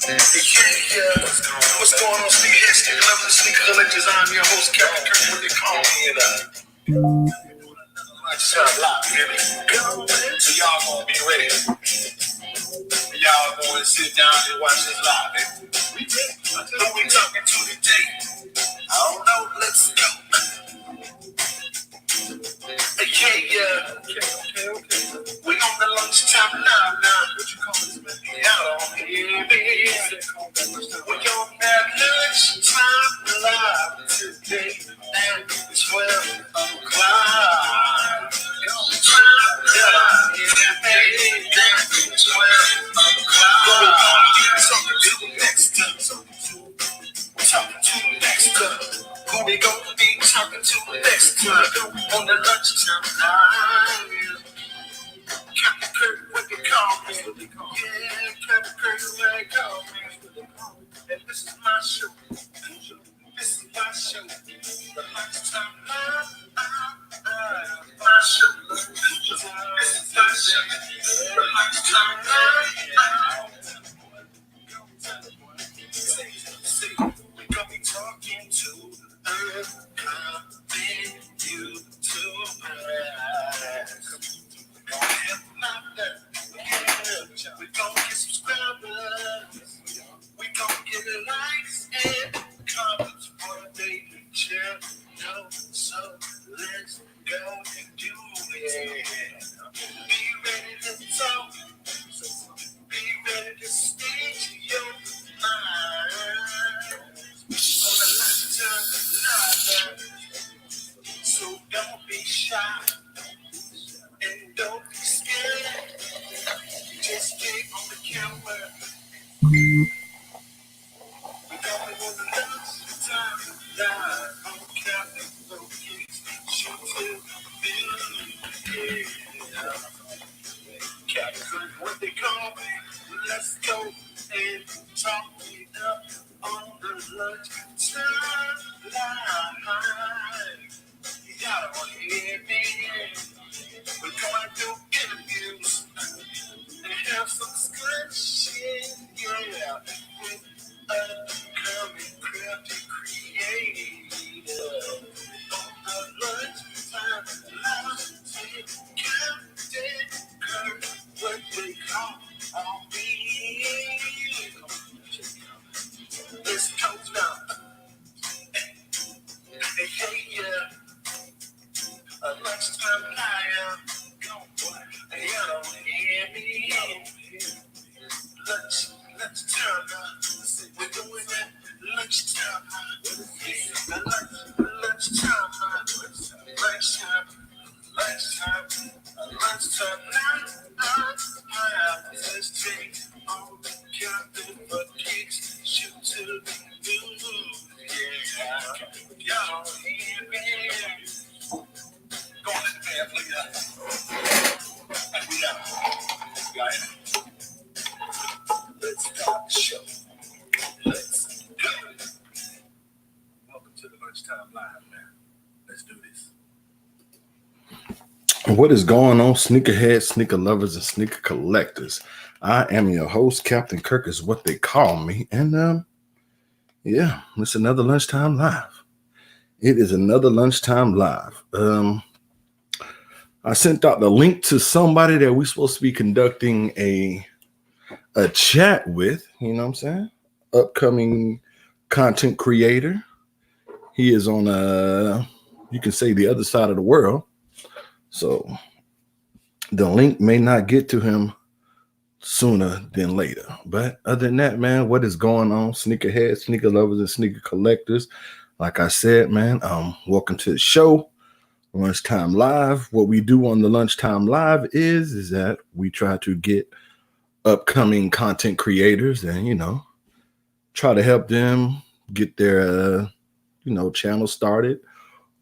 Yeah. What's going on, sneakerhead, sneaker lovers, sneaker collectors? I'm your host, Captain Kirk. What they call me, live, baby. So y'all gonna be ready. Y'all gonna sit down and watch this live, baby. Who we talking to today? I don't know. Let's go. Yeah. Okay. We on the lunchtime live now. What you call this, man? Y'all don't hear me. We on that lunchtime live today at 12 o'clock. Who they gonna be talking to next time on the lunchtime live? Captain Kirk, what they call me? Yeah, Captain Kirk, what they call me. And this is my show. This is my show. The lunchtime live. My show. This is my show. The lunchtime live. We gonna be talking to upcoming YouTubers. Gonna help them out there. We gonna get subscribers. We gonna get likes and comments for the channel. So let's go and do it. Be ready to talk. Be ready to speak to your mind. On the lunchtime live. So don't be shy. And don't be scared. Just get on the camera. We going on the lunchtime live on Captain Kirk's YouTube video. Captain Kirk, what they call me? Let's go and talk it up on the lunchtime live. Y'all don't want to hear me. We're going to do interviews and have some discussion, yeah, with upcoming crafty creators. On the lunchtime live, Captain Kirk, what they call me. Let's go now. Hey, yeah. A lunchtime live. Y'all don't hear me. Lunchtime. We're doing that lunchtime. Lunchtime. Let's take on the Captain for kicks. Shoot to the moon. Yeah. Y'all don't hear me. Go on, let the band play that. And we out. Got it. Let's start the show. Let's go. Welcome to the lunchtime live, man. Let's do this. What is going on, sneakerheads, sneaker lovers, and sneaker collectors? I am your host, Captain Kirk is what they call me. And yeah, it's another lunchtime live. It is another lunchtime live. I sent out the link to somebody that we're supposed to be conducting a chat with, you know what I'm saying? Upcoming content creator. He is on you can say the other side of the world. So the link may not get to him sooner than later. But other than that, man, what is going on? Sneakerheads, sneaker lovers, and sneaker collectors. Like I said, man, welcome to the show. Lunchtime Live. What we do on the Lunchtime Live is that we try to get upcoming content creators and, you know, try to help them get their, channel started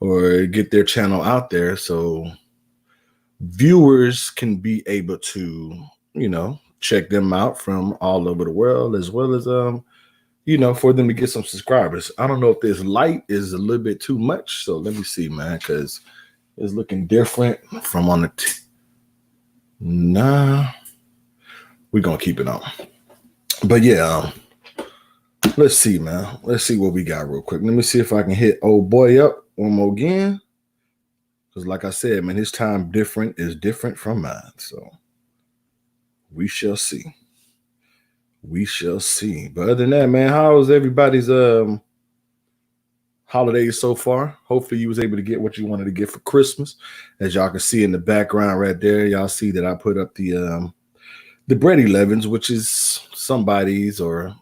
or get their channel out there so viewers can be able to, check them out from all over the world, as well as, for them to get some subscribers. I don't know if this light is a little bit too much. So let me see, man, because it's looking different from on the nah, we're going to keep it on. But yeah, Let's see, man. Let's see what we got real quick. Let me see if I can hit old boy up one more again. Because like I said, man, his time is different from mine. So we shall see. We shall see. But other than that, man, how's everybody's holidays so far? Hopefully you was able to get what you wanted to get for Christmas. As y'all can see in the background right there, y'all see that I put up the Bread 11s, which is somebody's or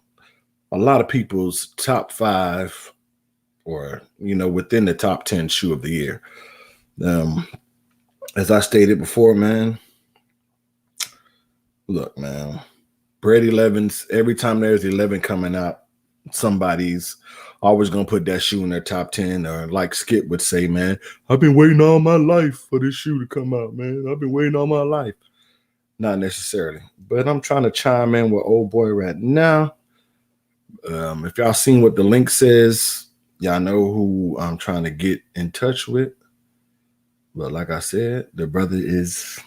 a lot of people's top 5 or, within the top 10 shoe of the year. As I stated before, man, look, man, Bread 11s, every time there's 11 coming out, somebody's always going to put that shoe in their top 10, or like Skip would say, man, I've been waiting all my life for this shoe to come out, man. I've been waiting all my life. Not necessarily, but I'm trying to chime in with old boy right now. If y'all seen what the link says, y'all know who I'm trying to get in touch with. But like I said, the brother is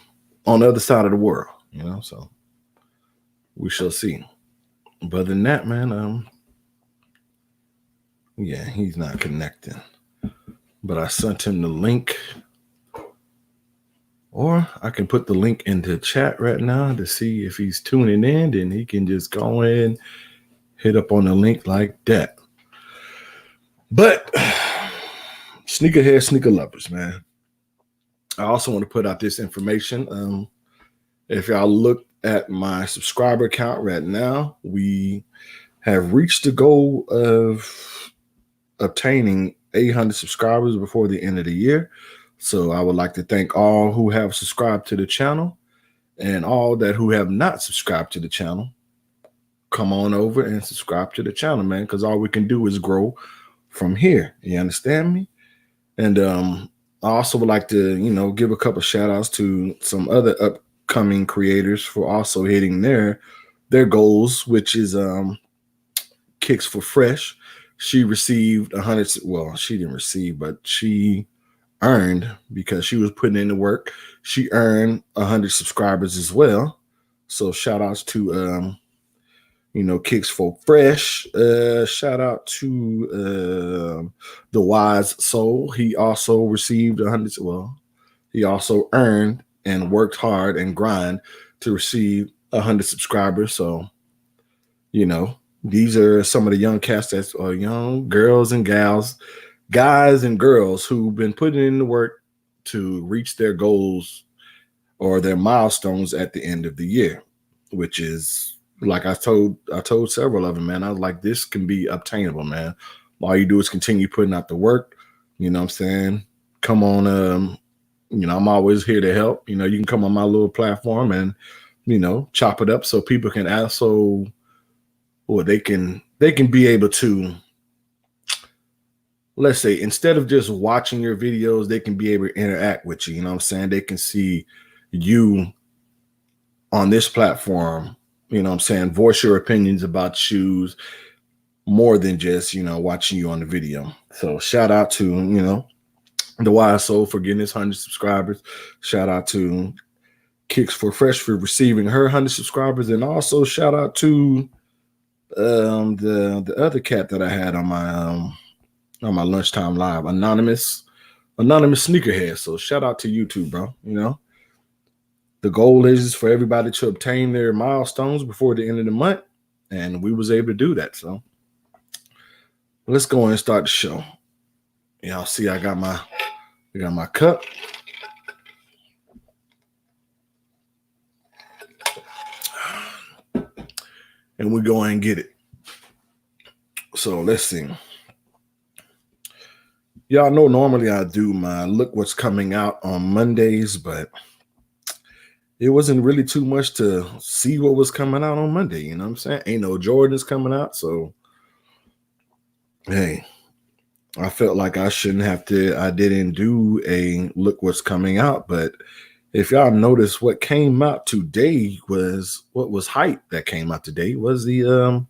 on the other side of the world, so we shall see. But other than that, man, yeah, he's not connecting. But I sent him the link. Or I can put the link into chat right now to see if he's tuning in. Then he can just go in, hit up on the link like that. But sneakerhead, sneaker lovers, man. I also want to put out this information. If y'all look at my subscriber count right now, we have reached the goal of obtaining 800 subscribers before the end of the year. So I would like to thank all who have subscribed to the channel and all that who have not subscribed to the channel. Come on over and subscribe to the channel, man, because all we can do is grow from here. You understand me? And I also would like to, give a couple shout outs to some other upcoming creators for also hitting their goals, which is Kicks for Fresh. She received 100. Well, she didn't receive, but she earned, because she was putting in the work. She earned 100 subscribers as well. So shout outs to Kicks for Fresh. Shout out to the Wise Soul. He also received 100. Well, he also earned and worked hard and grind to receive 100 subscribers. So these are some of the young cats that are young girls and gals, guys and girls who've been putting in the work to reach their goals or their milestones at the end of the year, which is, like I told several of them, man, I was like, this can be obtainable, man. All you do is continue putting out the work. You know what I'm saying? Come on. I'm always here to help. You can come on my little platform and, chop it up so people can also, or they can be able to, let's say, instead of just watching your videos, they can be able to interact with you. You know what I'm saying? They can see you on this platform, voice your opinions about shoes more than just, watching you on the video. So shout out to, the Wise Soul for getting his 100 subscribers. Shout out to Kicks for Fresh for receiving her 100 subscribers. And also shout out to the other cat that I had on my lunchtime live, anonymous sneakerhead. So shout out to you too, bro. The goal is for everybody to obtain their milestones before the end of the month, and we was able to do that. So let's go and start the show. Y'all see, I got my cup. And we go and get it. So let's see. Y'all know normally I do my look what's coming out on Mondays, but it wasn't really too much to see what was coming out on Monday. You know what I'm saying? Ain't no Jordans coming out. So, hey, I felt like I shouldn't have to. I didn't do a look what's coming out. But if y'all notice, what came out today was what was hype that came out today was the,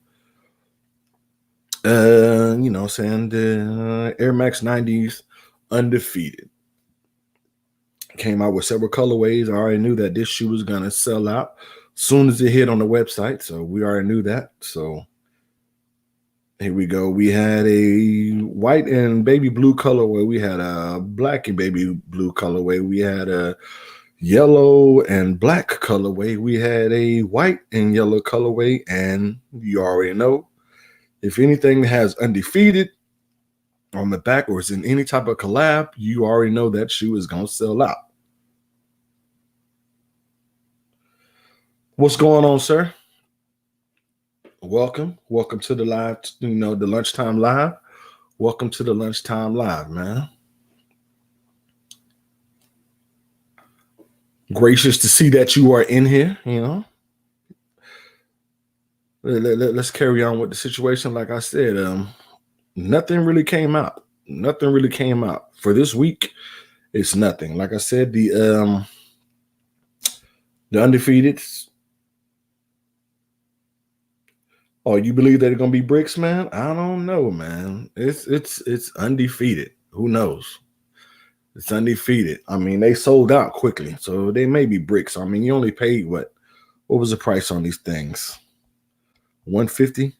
the Air Max 90s Undefeated. Came out with several colorways. I already knew that this shoe was going to sell out as soon as it hit on the website. So we already knew that. So Here we go. We had a white and baby blue colorway. We had a black and baby blue colorway. We had a yellow and black colorway. We had a white and yellow colorway. And you already know, if anything has undefeated on the back or is in any type of collab, you already know that shoe is going to sell out. What's going on, sir? Welcome to the live, the lunchtime live. Welcome to the lunchtime live, man. Gracious to see that you are in here. Let's carry on with the situation. Like I said, nothing really came out. Nothing really came out for this week. It's nothing. Like I said, the undefeated. Oh, you believe that they're gonna be bricks, man? I don't know, man. It's undefeated. Who knows? It's undefeated. I mean, they sold out quickly, so they may be bricks. I mean, you only paid what was the price on these things? 150.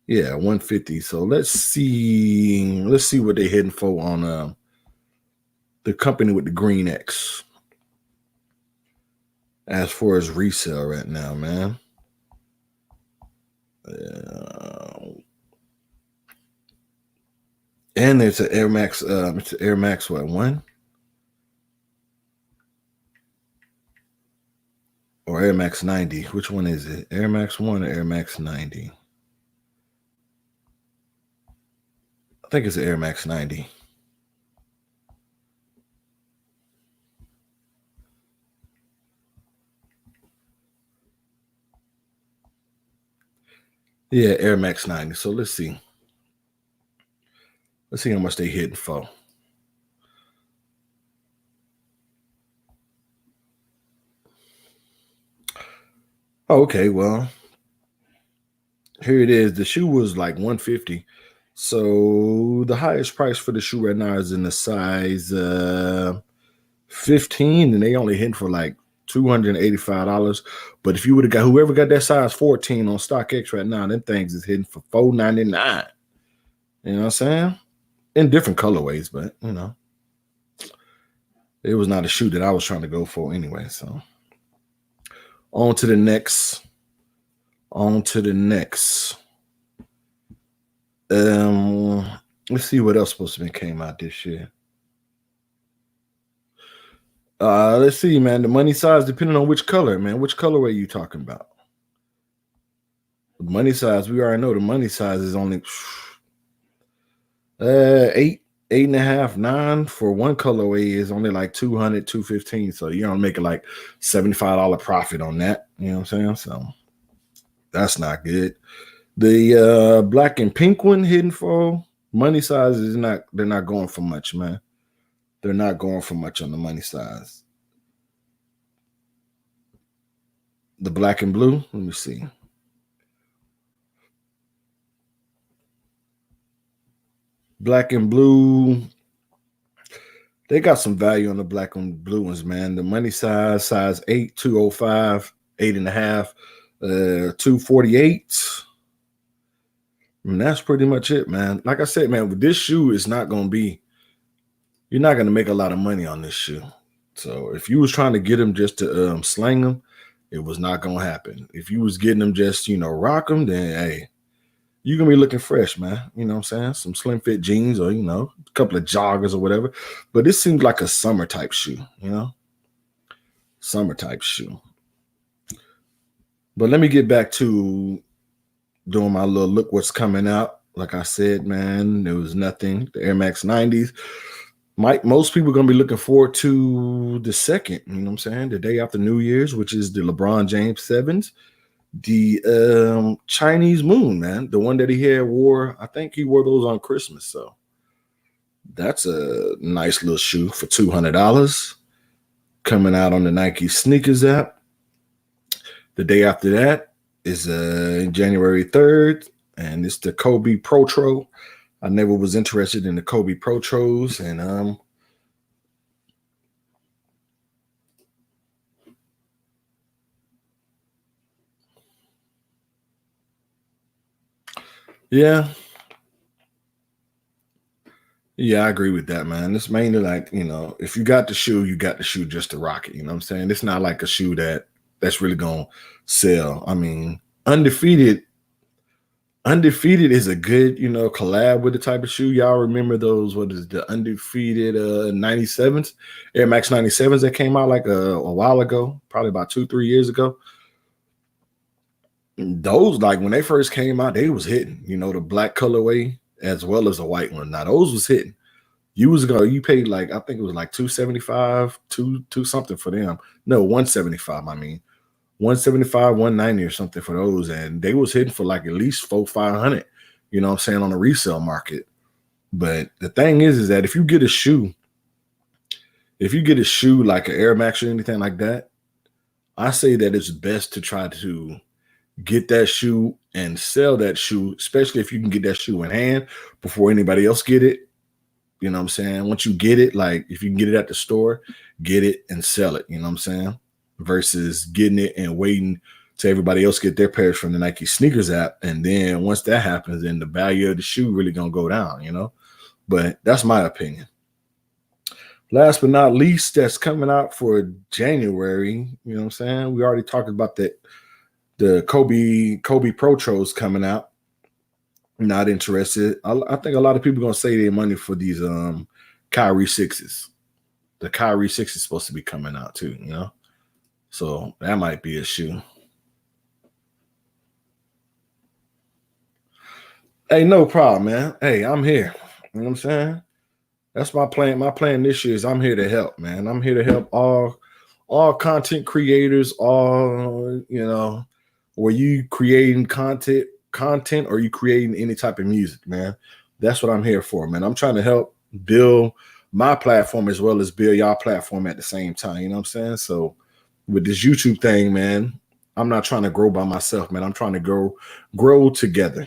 Yeah, 150. So let's see what they're heading for on the company with the green X. As far as resale right now, man. And it's an Air Max. It's an Air Max. What, 1 or Air Max 90? Which one is it? Air Max 1 or Air Max 90? I think it's an Air Max 90. Yeah, Air Max 90. So let's see. Let's see how much they hitting for. Okay, well, here it is. The shoe was like 150. So the highest price for the shoe right now is in the size 15, and they only hitting for like $285. But if you would have got whoever got that size 14 on StockX right now, them things is hitting for $499. You know what I'm saying? In different colorways, but it was not a shoe that I was trying to go for anyway. So on to the next. Let's see what else supposed to be came out this year. Let's see, man. The money size, depending on which color, man. Which colorway are you talking about? The money size, we already know the money size is only 8.5, 9 for one colorway is only like 200, 215. So you're only making like $75 profit on that. You know what I'm saying? So that's not good. The black and pink one hidden for money size is not, they're not going for much, man. They're not going for much on the money size. The black and blue, let me see. Black and blue, they got some value on the black and blue ones, man. The money size 8, 205, 8.5, 248. And that's pretty much it, man. Like I said, man, with this shoe, it's not going to be, you're not going to make a lot of money on this shoe. So if you was trying to get them just to slang them, it was not going to happen. If you was getting them just, rock them, then, hey, you're going to be looking fresh, man. You know what I'm saying? Some slim fit jeans or, a couple of joggers or whatever. But this seems like a summer type shoe, Summer type shoe. But let me get back to doing my little look what's coming out. Like I said, man, there was nothing. The Air Max 90s. Most people are going to be looking forward to the second, the day after New Year's, which is the LeBron James 7s. The Chinese moon, man, the one that he wore, I think he wore those on Christmas. So that's a nice little shoe for $200 coming out on the Nike sneakers app. The day after that is January 3rd, and it's the Kobe Protro. I never was interested in the Kobe Protros, and Yeah. Yeah, I agree with that, man. It's mainly like, if you got the shoe, you got the shoe just to rock it. You know what I'm saying? It's not like a shoe that's really gonna sell. I mean, undefeated is a good, collab with the type of shoe. Y'all remember those, what is the undefeated 97s, Air Max 97s that came out like a while ago, probably about 2-3 years ago. Those, like when they first came out, they was hitting, the black colorway as well as the white one. Now those was hitting. You paid like, I think it was like 275, two something for them. No, 175, I mean. 175, 190 or something for those. And they was hitting for like at least 400-500, you know what I'm saying, on the resale market. But the thing is that if you get a shoe like an Air Max or anything like that, I say that it's best to try to get that shoe and sell that shoe, especially if you can get that shoe in hand before anybody else get it. You know what I'm saying? Once you get it, like if you can get it at the store, get it and sell it. You know what I'm saying? Versus getting it and waiting till everybody else get their pairs from the Nike sneakers app. And then once that happens, then the value of the shoe really going to go down, But that's my opinion. Last but not least, that's coming out for January. You know what I'm saying? We already talked about that. The Kobe Protros coming out. Not interested. I think a lot of people are gonna save their money for these Kyrie 6s. The Kyrie 6 is supposed to be coming out too, So that might be a shoe. Hey, no problem, man. Hey, I'm here. You know what I'm saying? That's my plan. My plan this year is I'm here to help, man. I'm here to help all content creators, all, were you creating content or you creating any type of music, man. That's what I'm here for, man. I'm trying to help build my platform as well as build y'all platform at the same time. You know what I'm saying? So with this YouTube thing, man, I'm not trying to grow by myself, man. I'm trying to grow together,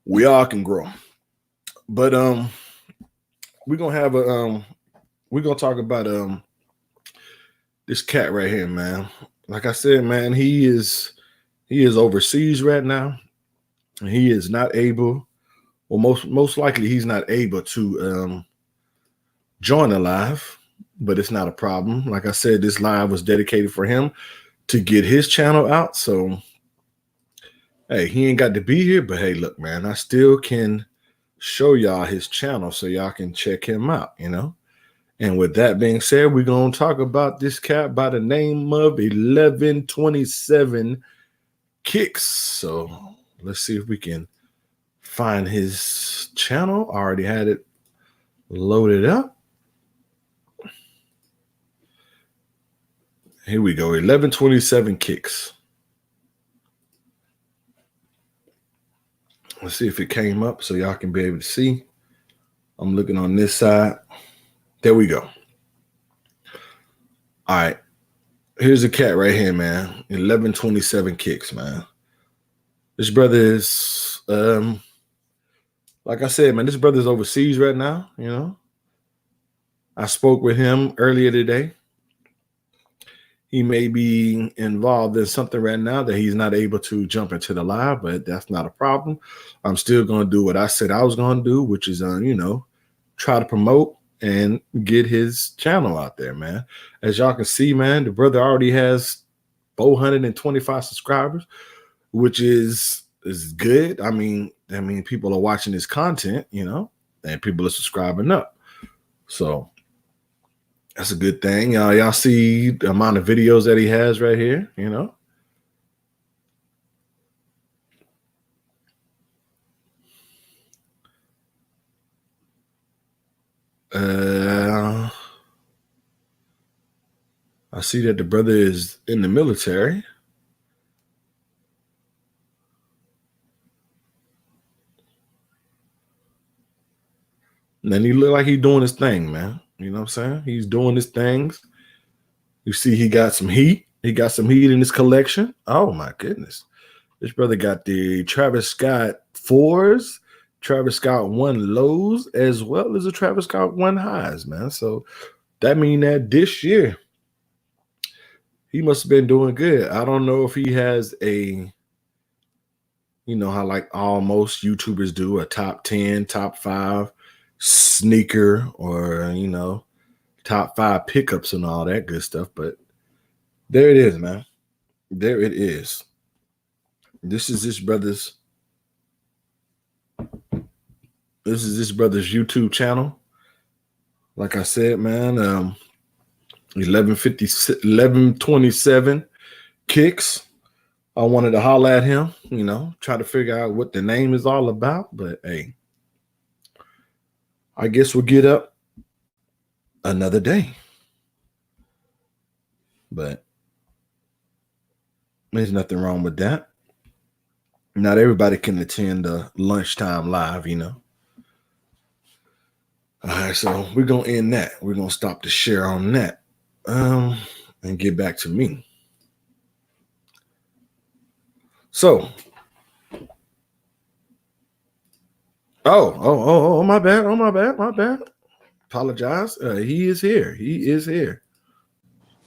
We all can grow. But we're gonna talk about this cat right here, man. Like I said, man, he is overseas right now. He is not able, or most likely he's not able to join a live, but it's not a problem. Like I said, this live was dedicated for him to get his channel out. So, hey, he ain't got to be here, but hey, look, man, I still can show y'all his channel so y'all can check him out, And with that being said, we're going to talk about this cat by the name of 1127 Kicks. So let's see if we can find his channel. I already had it loaded up. Here we go, 1127 Kicks. Let's see if it came up so y'all can be able to see. I'm looking on this side. There we go. All right. Here's a cat right here, man. 1127 Kicks, man. This brother is, like I said, man, this brother's overseas right now, I spoke with him earlier today. He may be involved in something right now that he's not able to jump into the live, but that's not a problem. I'm still going to do what I said I was going to do, which is, try to promote and get his channel out there, man. As y'all can see, man, the brother already has 425 subscribers, which is good. I mean, people are watching his content, and people are subscribing up. So that's a good thing. Y'all see the amount of videos that he has right here, I see that the brother is in the military. And then he look like he's doing his thing, man. You know what I'm saying? He's doing his things. You see he got some heat. He got some heat in his collection. Oh, my goodness. This brother got the Travis Scott 4s, Travis Scott 1 lows, as well as the Travis Scott 1 highs, man. So that means that this year he must have been doing good. I don't know if he has a, you know how like almost YouTubers do, a top 10, top 5 sneaker, or top 5 pickups and all that good stuff. But there it is, man. There it is. This is this brother's YouTube channel. Like I said, man, 1127 kicks. I wanted to holler at him, try to figure out what the name is all about. But hey, I guess we'll get up another day. But there's nothing wrong with that. Not everybody can attend the lunchtime live, All right, so we're gonna end that. We're gonna stop the share on that, and get back to me. So, my bad. Apologize. He is here.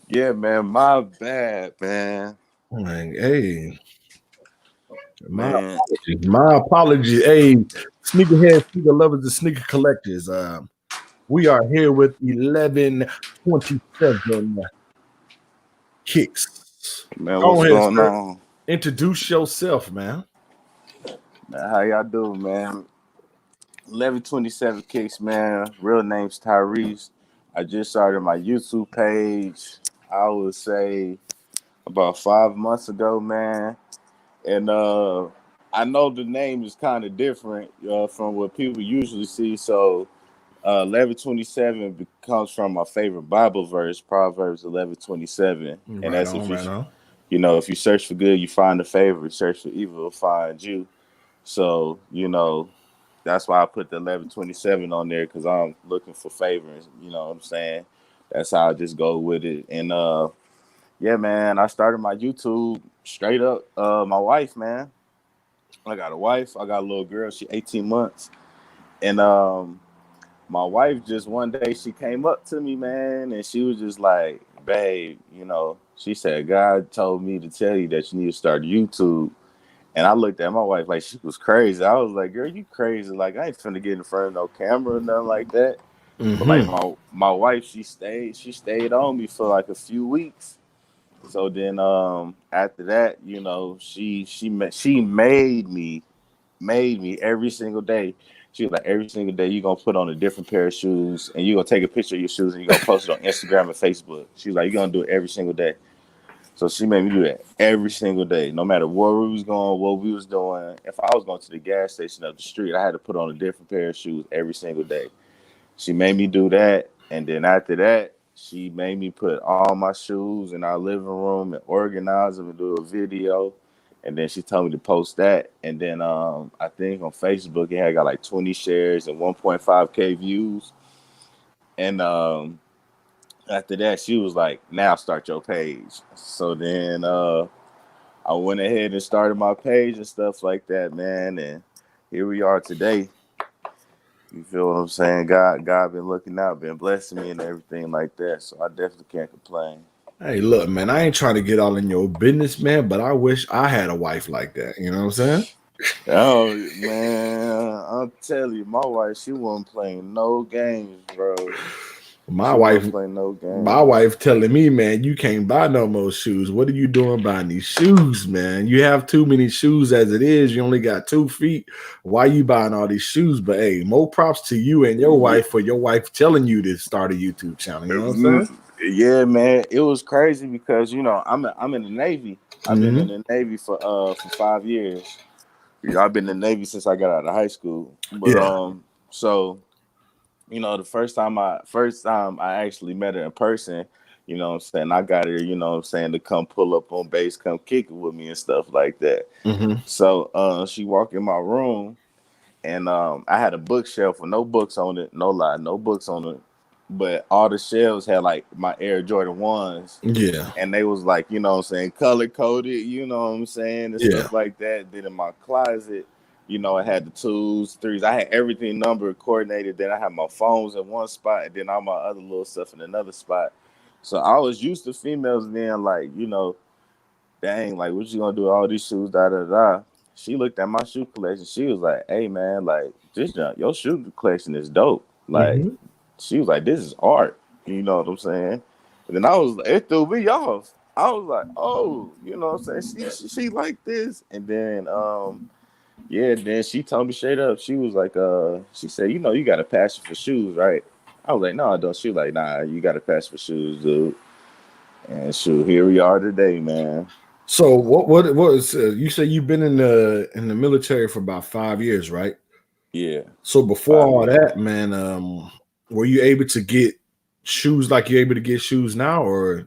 Yeah, man, my bad, man. Like, hey, Man, my apology. Hey, sneakerheads, sneaker lovers, and sneaker collectors. We are here with 1127 kicks. man, what's going on? Introduce yourself, man. Man, how y'all doing, man? 1127 kicks, man. Real name's Tyrese. I just started my YouTube page, I would say about 5 months ago, man. And I know the name is kind of different from what people usually see. So 1127 comes from my favorite Bible verse, Proverbs 11:27. And that's if you search for good, you find the favor. Search for evil, will find you. So, that's why I put the 11:27 on there, because I'm looking for favors. You know what I'm saying? That's how I just go with it. And yeah, man, I started my YouTube straight up. My wife, man. I got a wife. I got a little girl. She 18 months. And my wife just one day, she came up to me, man, and she was just like, babe, she said, God told me to tell you that you need to start YouTube. And I looked at my wife like she was crazy. I was like, girl, you crazy. Like, I ain't finna get in front of no camera or nothing like that. Mm-hmm. But like my wife, she stayed on me for like a few weeks. So then after that, she made me every single day. She was like, every single day you're gonna put on a different pair of shoes, and you're gonna take a picture of your shoes and you're gonna post it on Instagram and Facebook. She was like, you're gonna do it every single day. So she made me do that every single day, no matter where we was going, what we was doing. If I was going to the gas station up the street, I had to put on a different pair of shoes every single day. She made me do that. And then after that, she made me put all my shoes in our living room and organize them and do a video. And then she told me to post that. And then I think on Facebook, it had got like 20 shares and 1.5K views. And after that, she was like, now start your page. So then I went ahead and started my page and stuff like that, man. And here we are today. You feel what I'm saying? God been looking out, been blessing me and everything like that. So I definitely can't complain. Hey, look, man, I ain't trying to get all in your business, man, but I wish I had a wife like that. You know what I'm saying? Oh, man, I'm telling you, my wife, she wasn't playing no games, bro. My wife telling me, man, you can't buy no more shoes. What are you doing buying these shoes, man? You have too many shoes as it is. You only got 2 feet. Why you buying all these shoes? But hey, more props to you and your wife for your wife telling you to start a YouTube channel. You know what I'm saying? Yeah, man. It was crazy because I'm in the Navy. I've been in the Navy for 5 years. I've been in the Navy since I got out of high school. But so. The first time I actually met her in person, you know what I'm saying, I got her, to come pull up on base, come kick it with me and stuff like that. Mm-hmm. So she walked in my room, and I had a bookshelf with no books on it, no books on it. But all the shelves had like my Air Jordan 1s. Yeah. And they was like, color coded, and stuff like that. Then in my closet, I had the 2s, 3s. I had everything numbered, coordinated. Then I had my phones in one spot, and then all my other little stuff in another spot. So I was used to females being like, dang, like what you gonna do with all these shoes, da da da. She looked at my shoe collection. She was like, hey man, like your shoe collection is dope. Like Hmm. she was like, this is art. You know what I'm saying? And then it threw me off. I was like, oh, you know what I'm saying? She like this. And then yeah, then she told me straight up, she was like, she said, you got a passion for shoes, right? I was like, no, I don't. She was like, nah, you got a passion for shoes, dude. And shoot, here we are today, man. So what was you say you've been in the military for about 5 years, right? Yeah, So before all 5 years. that, man, were you able to get shoes like you're able to get shoes now, or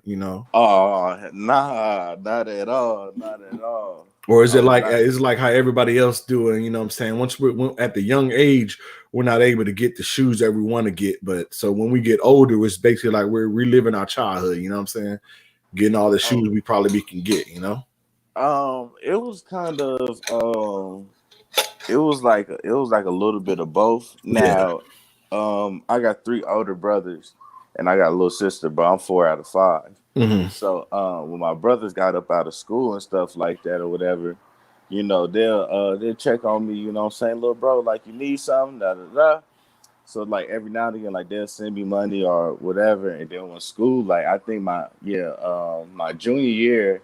Oh, nah, not at all, not at all. or I was not. is it like how everybody else doing? You know what I'm saying? Once we're at the young age, we're not able to get the shoes that we want to get, but so when we get older, it's basically like we're reliving our childhood. You know what I'm saying? Getting all the shoes Oh, we probably can get. You know? it was kind of it was like a little bit of both. Yeah. Now, I got three older brothers, and I got a little sister, but I'm 4 out of 5. Hmm. So, when my brothers got up out of school and stuff like that or whatever, they'll check on me. You know, what I'm saying, little bro, like you need something, da da da. So like every now and again, like they'll send me money or whatever, and then when school, like I think my junior year,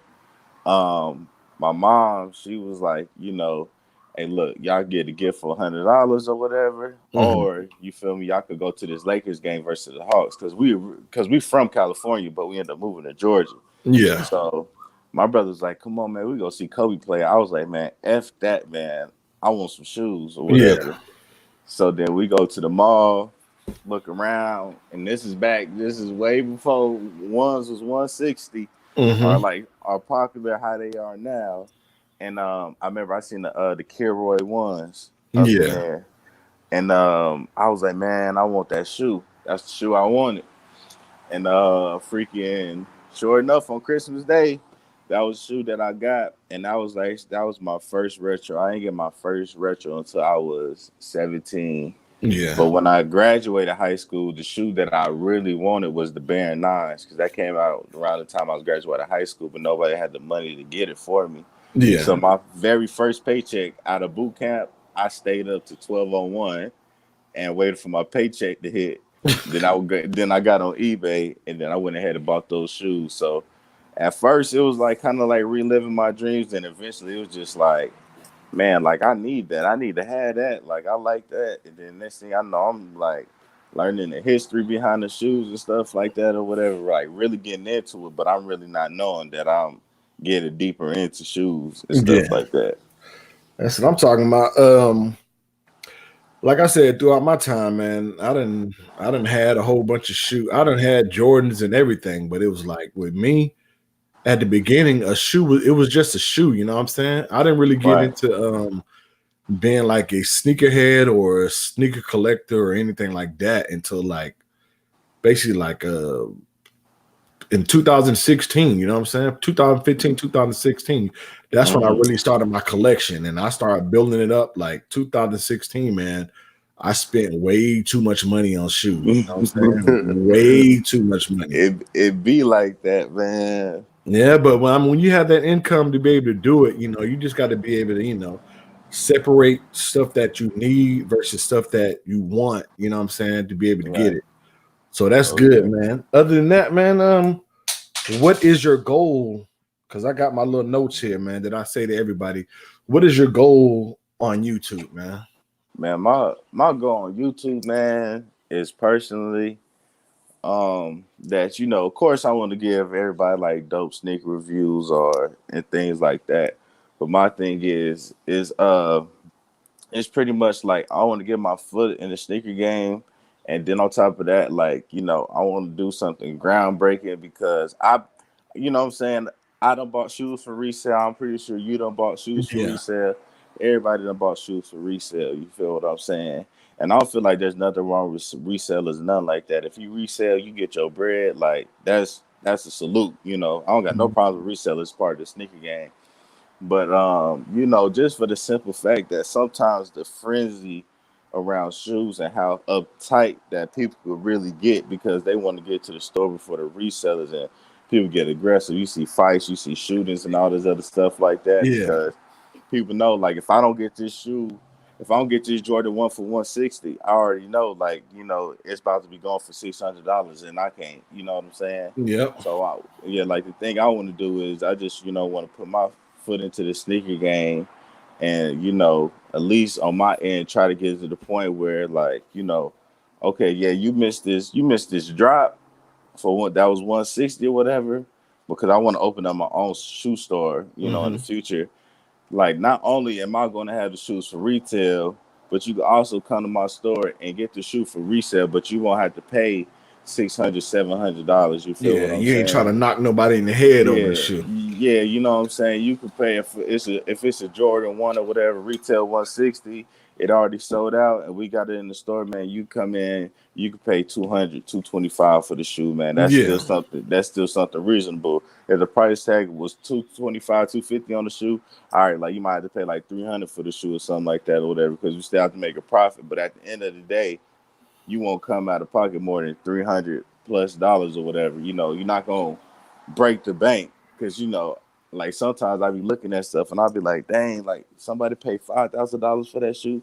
my mom, she was like, hey, look, y'all get a gift for $100 or whatever, Hmm. or you feel me, y'all could go to this Lakers game versus the Hawks because we from California, but we ended up moving to Georgia. Yeah. So my brother's like, come on, man, we go see Kobe play. I was like, man, f that, man. I want some shoes or Yeah. whatever. So then we go to the mall, look around, and this is way before ones was 160 are Hmm. like are popular how they are now. And I remember I seen the Kilroy ones up in Yeah. there. And I was like, man, I want that shoe. That's the shoe I wanted. And freaking sure enough on Christmas Day, that was the shoe that I got. And that was my first retro. I didn't get my first retro until I was 17. Yeah. But when I graduated high school, the shoe that I really wanted was the Baron Nines because that came out around the time I was graduating high school, but nobody had the money to get it for me. Yeah. So my very first paycheck out of boot camp, I stayed up to 12:01 and waited for my paycheck to hit. Then I got on eBay and then I went ahead and bought those shoes. So at first it was like kind of like reliving my dreams, and eventually it was just like, man, like I need that. I need to have that. Like I like that. And then next thing I know, I'm like learning the history behind the shoes and stuff like that or whatever. Like really getting into it, but I'm really not knowing that I'm getting deeper into shoes and stuff Yeah. like that. That's what I'm talking about. Like I said, throughout my time, man, I didn't had a whole bunch of shoes. I didn't had Jordans and everything, but it was like with me at the beginning, a shoe was it was just a shoe, you know what I'm saying? I didn't really get Right. into being like a sneakerhead or a sneaker collector or anything like that until like basically like in 2016, you know what I'm saying? 2015, 2016. That's when I Mm. really started my collection and I started building it up like 2016, man. I spent way too much money on shoes. You know what I'm saying? Way too much money. it be like that, man. Yeah, but when you have that income to be able to do it, you just got to be able to, separate stuff that you need versus stuff that you want, you know what I'm saying, to be able to get Right. it. So that's good, Okay. man. Other than that, man, what is your goal? Because I got my little notes here, man, that I say to everybody. What is your goal on YouTube, man? Man, my goal on YouTube, man, is personally that of course I want to give everybody like dope sneaker reviews or and things like that. But my thing is it's pretty much like I want to get my foot in the sneaker game, and then on top of that, like I want to do something groundbreaking because what I'm saying, I done bought shoes for resale. I'm pretty sure you done bought shoes for Yeah. resale. Everybody done bought shoes for resale. You feel what I'm saying? And I don't feel like there's nothing wrong with resellers, nothing like that. If you resell, you get your bread. Like that's a salute. I don't got no Mhm. problem with resellers. It's part of the sneaker game. But just for the simple fact that sometimes the frenzy around shoes and how uptight that people could really get because they want to get to the store before the resellers and people get aggressive. You see fights, you see shootings and all this other stuff like that Yeah. because people know like if I don't get this shoe, if I don't get this Jordan 1 for 160, I already know like, it's about to be gone for $600 and I can't, you know what I'm saying? Yep. So like the thing I want to do is I just, want to put my foot into the sneaker game and, at least on my end, try to get to the point where like, okay, yeah, you missed this drop for what that was 160 or whatever, because I want to open up my own shoe store, in the future. Like, not only am I going to have the shoes for retail, but you can also come to my store and get the shoe for resale, but you won't have to pay $600, $700. You feel what I'm You ain't trying saying? to knock nobody in the head over the Yeah, shoe. yeah, you know what I'm saying. You can pay if it's a Jordan 1 or whatever, retail 160. It already sold out, and we got it in the store, man. You come in, you can pay 200, 225 for the shoe, man. That's Yeah. still something. That's still something reasonable. If the price tag was 225, 250 on the shoe, all right, like you might have to pay like 300 for the shoe or something like that or whatever, because we still have to make a profit. But at the end of the day, you won't come out of pocket more than $300+ or whatever. You're not gonna break the bank because like sometimes I be looking at stuff and I'll be like, dang, like somebody paid $5,000 for that shoe,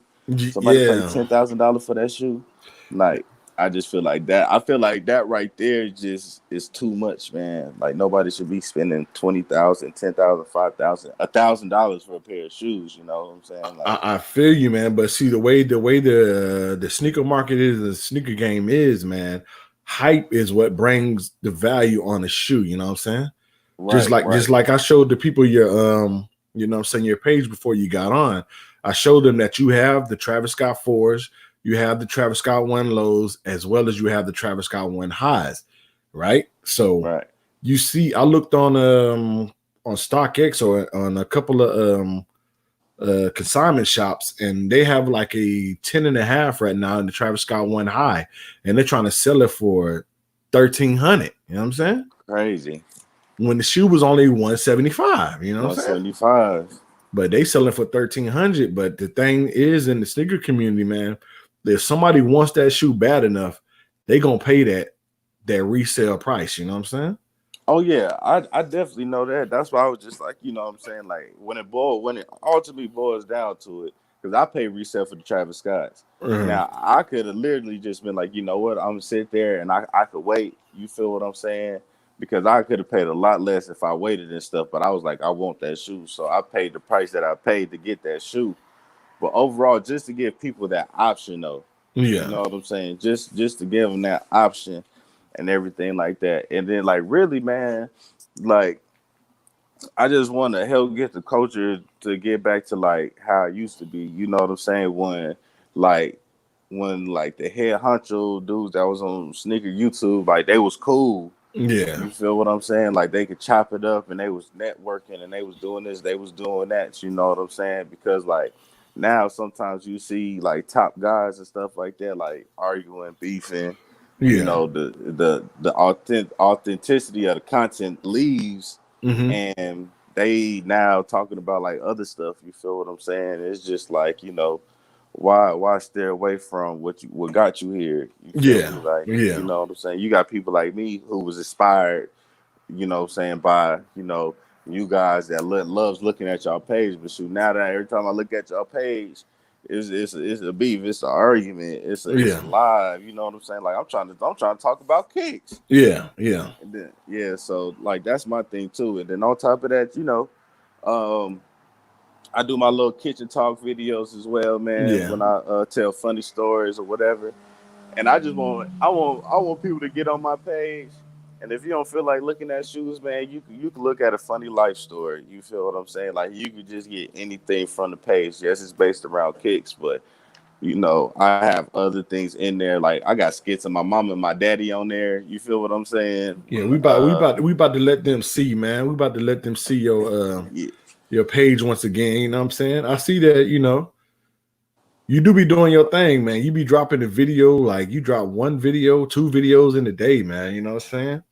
somebody paid Yeah. $10,000 for that shoe. Like I just feel like that. I feel like that right there just is too much, man. Like nobody should be spending $20,000, $10,000, $5,000, $1,000 for a pair of shoes. You know what I'm saying? Like, I feel you, man. But see, the way the sneaker market is, the sneaker game is, man. Hype is what brings the value on a shoe. You know what I'm saying? Just like I showed the people your you know what I'm saying, your page before you got on. I showed them that you have the Travis Scott 4s, you have the Travis Scott 1 lows, as well as you have the Travis Scott 1 highs, right? So you see, I looked on StockX or on a couple of consignment shops, and they have like a 10.5 right now in the Travis Scott 1 high, and they're trying to sell it for $1,300. You know what I'm saying? Crazy. When the shoe was only $175, you know what I'm saying? $175. But they selling for $1,300. But the thing is, in the sneaker community, man, if somebody wants that shoe bad enough, they gonna pay that resale price. You know what I'm saying? Oh yeah, I definitely know that. That's why I was just like, you know what I'm saying? Like when it ultimately boils down to it, because I pay resale for the Travis Scotts. Now I could have literally just been like, you know what, I'm gonna sit there and I could wait. You feel what I'm saying? Because I could have paid a lot less if I waited and stuff, but I was like, I want that shoe. So I paid the price that I paid to get that shoe. But overall, just to give people that option though. Yeah. You know what I'm saying? Just to give them that option and everything like that. And then like really, man, like I just want to help get the culture to get back to like how it used to be. You know what I'm saying? When the head honcho dudes that was on sneaker YouTube, like they was cool. Yeah. You feel what I'm saying? Like they could chop it up and they was networking and they was doing this, they was doing that. You know what I'm saying? Because like now sometimes you see like top guys and stuff like that, like arguing, beefing. Yeah. You know, the authenticity of the content leaves, and they now talking about like other stuff. You feel what I'm saying? It's just like, you know, why stay away from what got you here? You feel me? Like, you know what I'm saying? You got people like me who was inspired, you know what I'm saying, by, you know, you guys that loves looking at y'all page. But shoot, now that every time I look at y'all page, it's a beef, it's an argument, it's a live, you know what I'm saying? Like I'm trying to talk about kicks. Yeah. And then, so like that's my thing too. And then on top of that, you know, I do my little kitchen talk videos as well, man. When I tell funny stories or whatever. And I want people to get on my page. And if you don't feel like looking at shoes, man, you can look at a funny life story. You feel what I'm saying? Like you could just get anything from the page. Yes, it's based around kicks, but you know, I have other things in there. Like I got skits of my mom and my daddy on there. You feel what I'm saying? Yeah, we about to let them see, man. We about to let them see your page once again. You know what I'm saying? I see that, you know, you do be doing your thing, man. You be dropping a video, like you drop 1 video, 2 videos in a day, man. You know what I'm saying?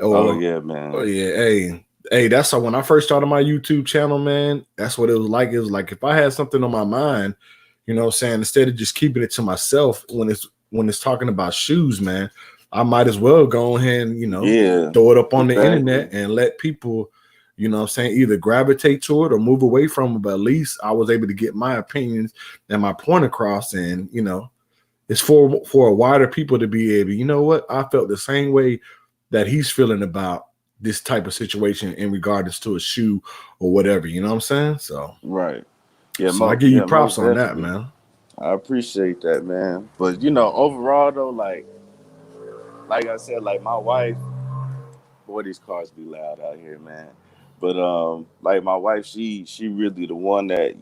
Oh yeah, man. Oh yeah, hey, that's how when I first started my YouTube channel, man, that's what it was like. It was like if I had something on my mind, You know what I'm saying? Instead of just keeping it to myself when it's talking about shoes, man, I might as well go ahead and, Yeah, throw it up on the exactly. internet and let people, you know what I'm saying, either gravitate to it or move away from it. But at least I was able to get my opinions and my point across. And, it's for a wider people to be able, you know what? I felt the same way that he's feeling about this type of situation in regards to a shoe or whatever. You know what I'm saying? So, Right. Yeah, I give you props most on that, definitely. man. I appreciate that, man. But overall though, like I said, like my wife, boy, these cars be loud out here, man. But like my wife, she really the one that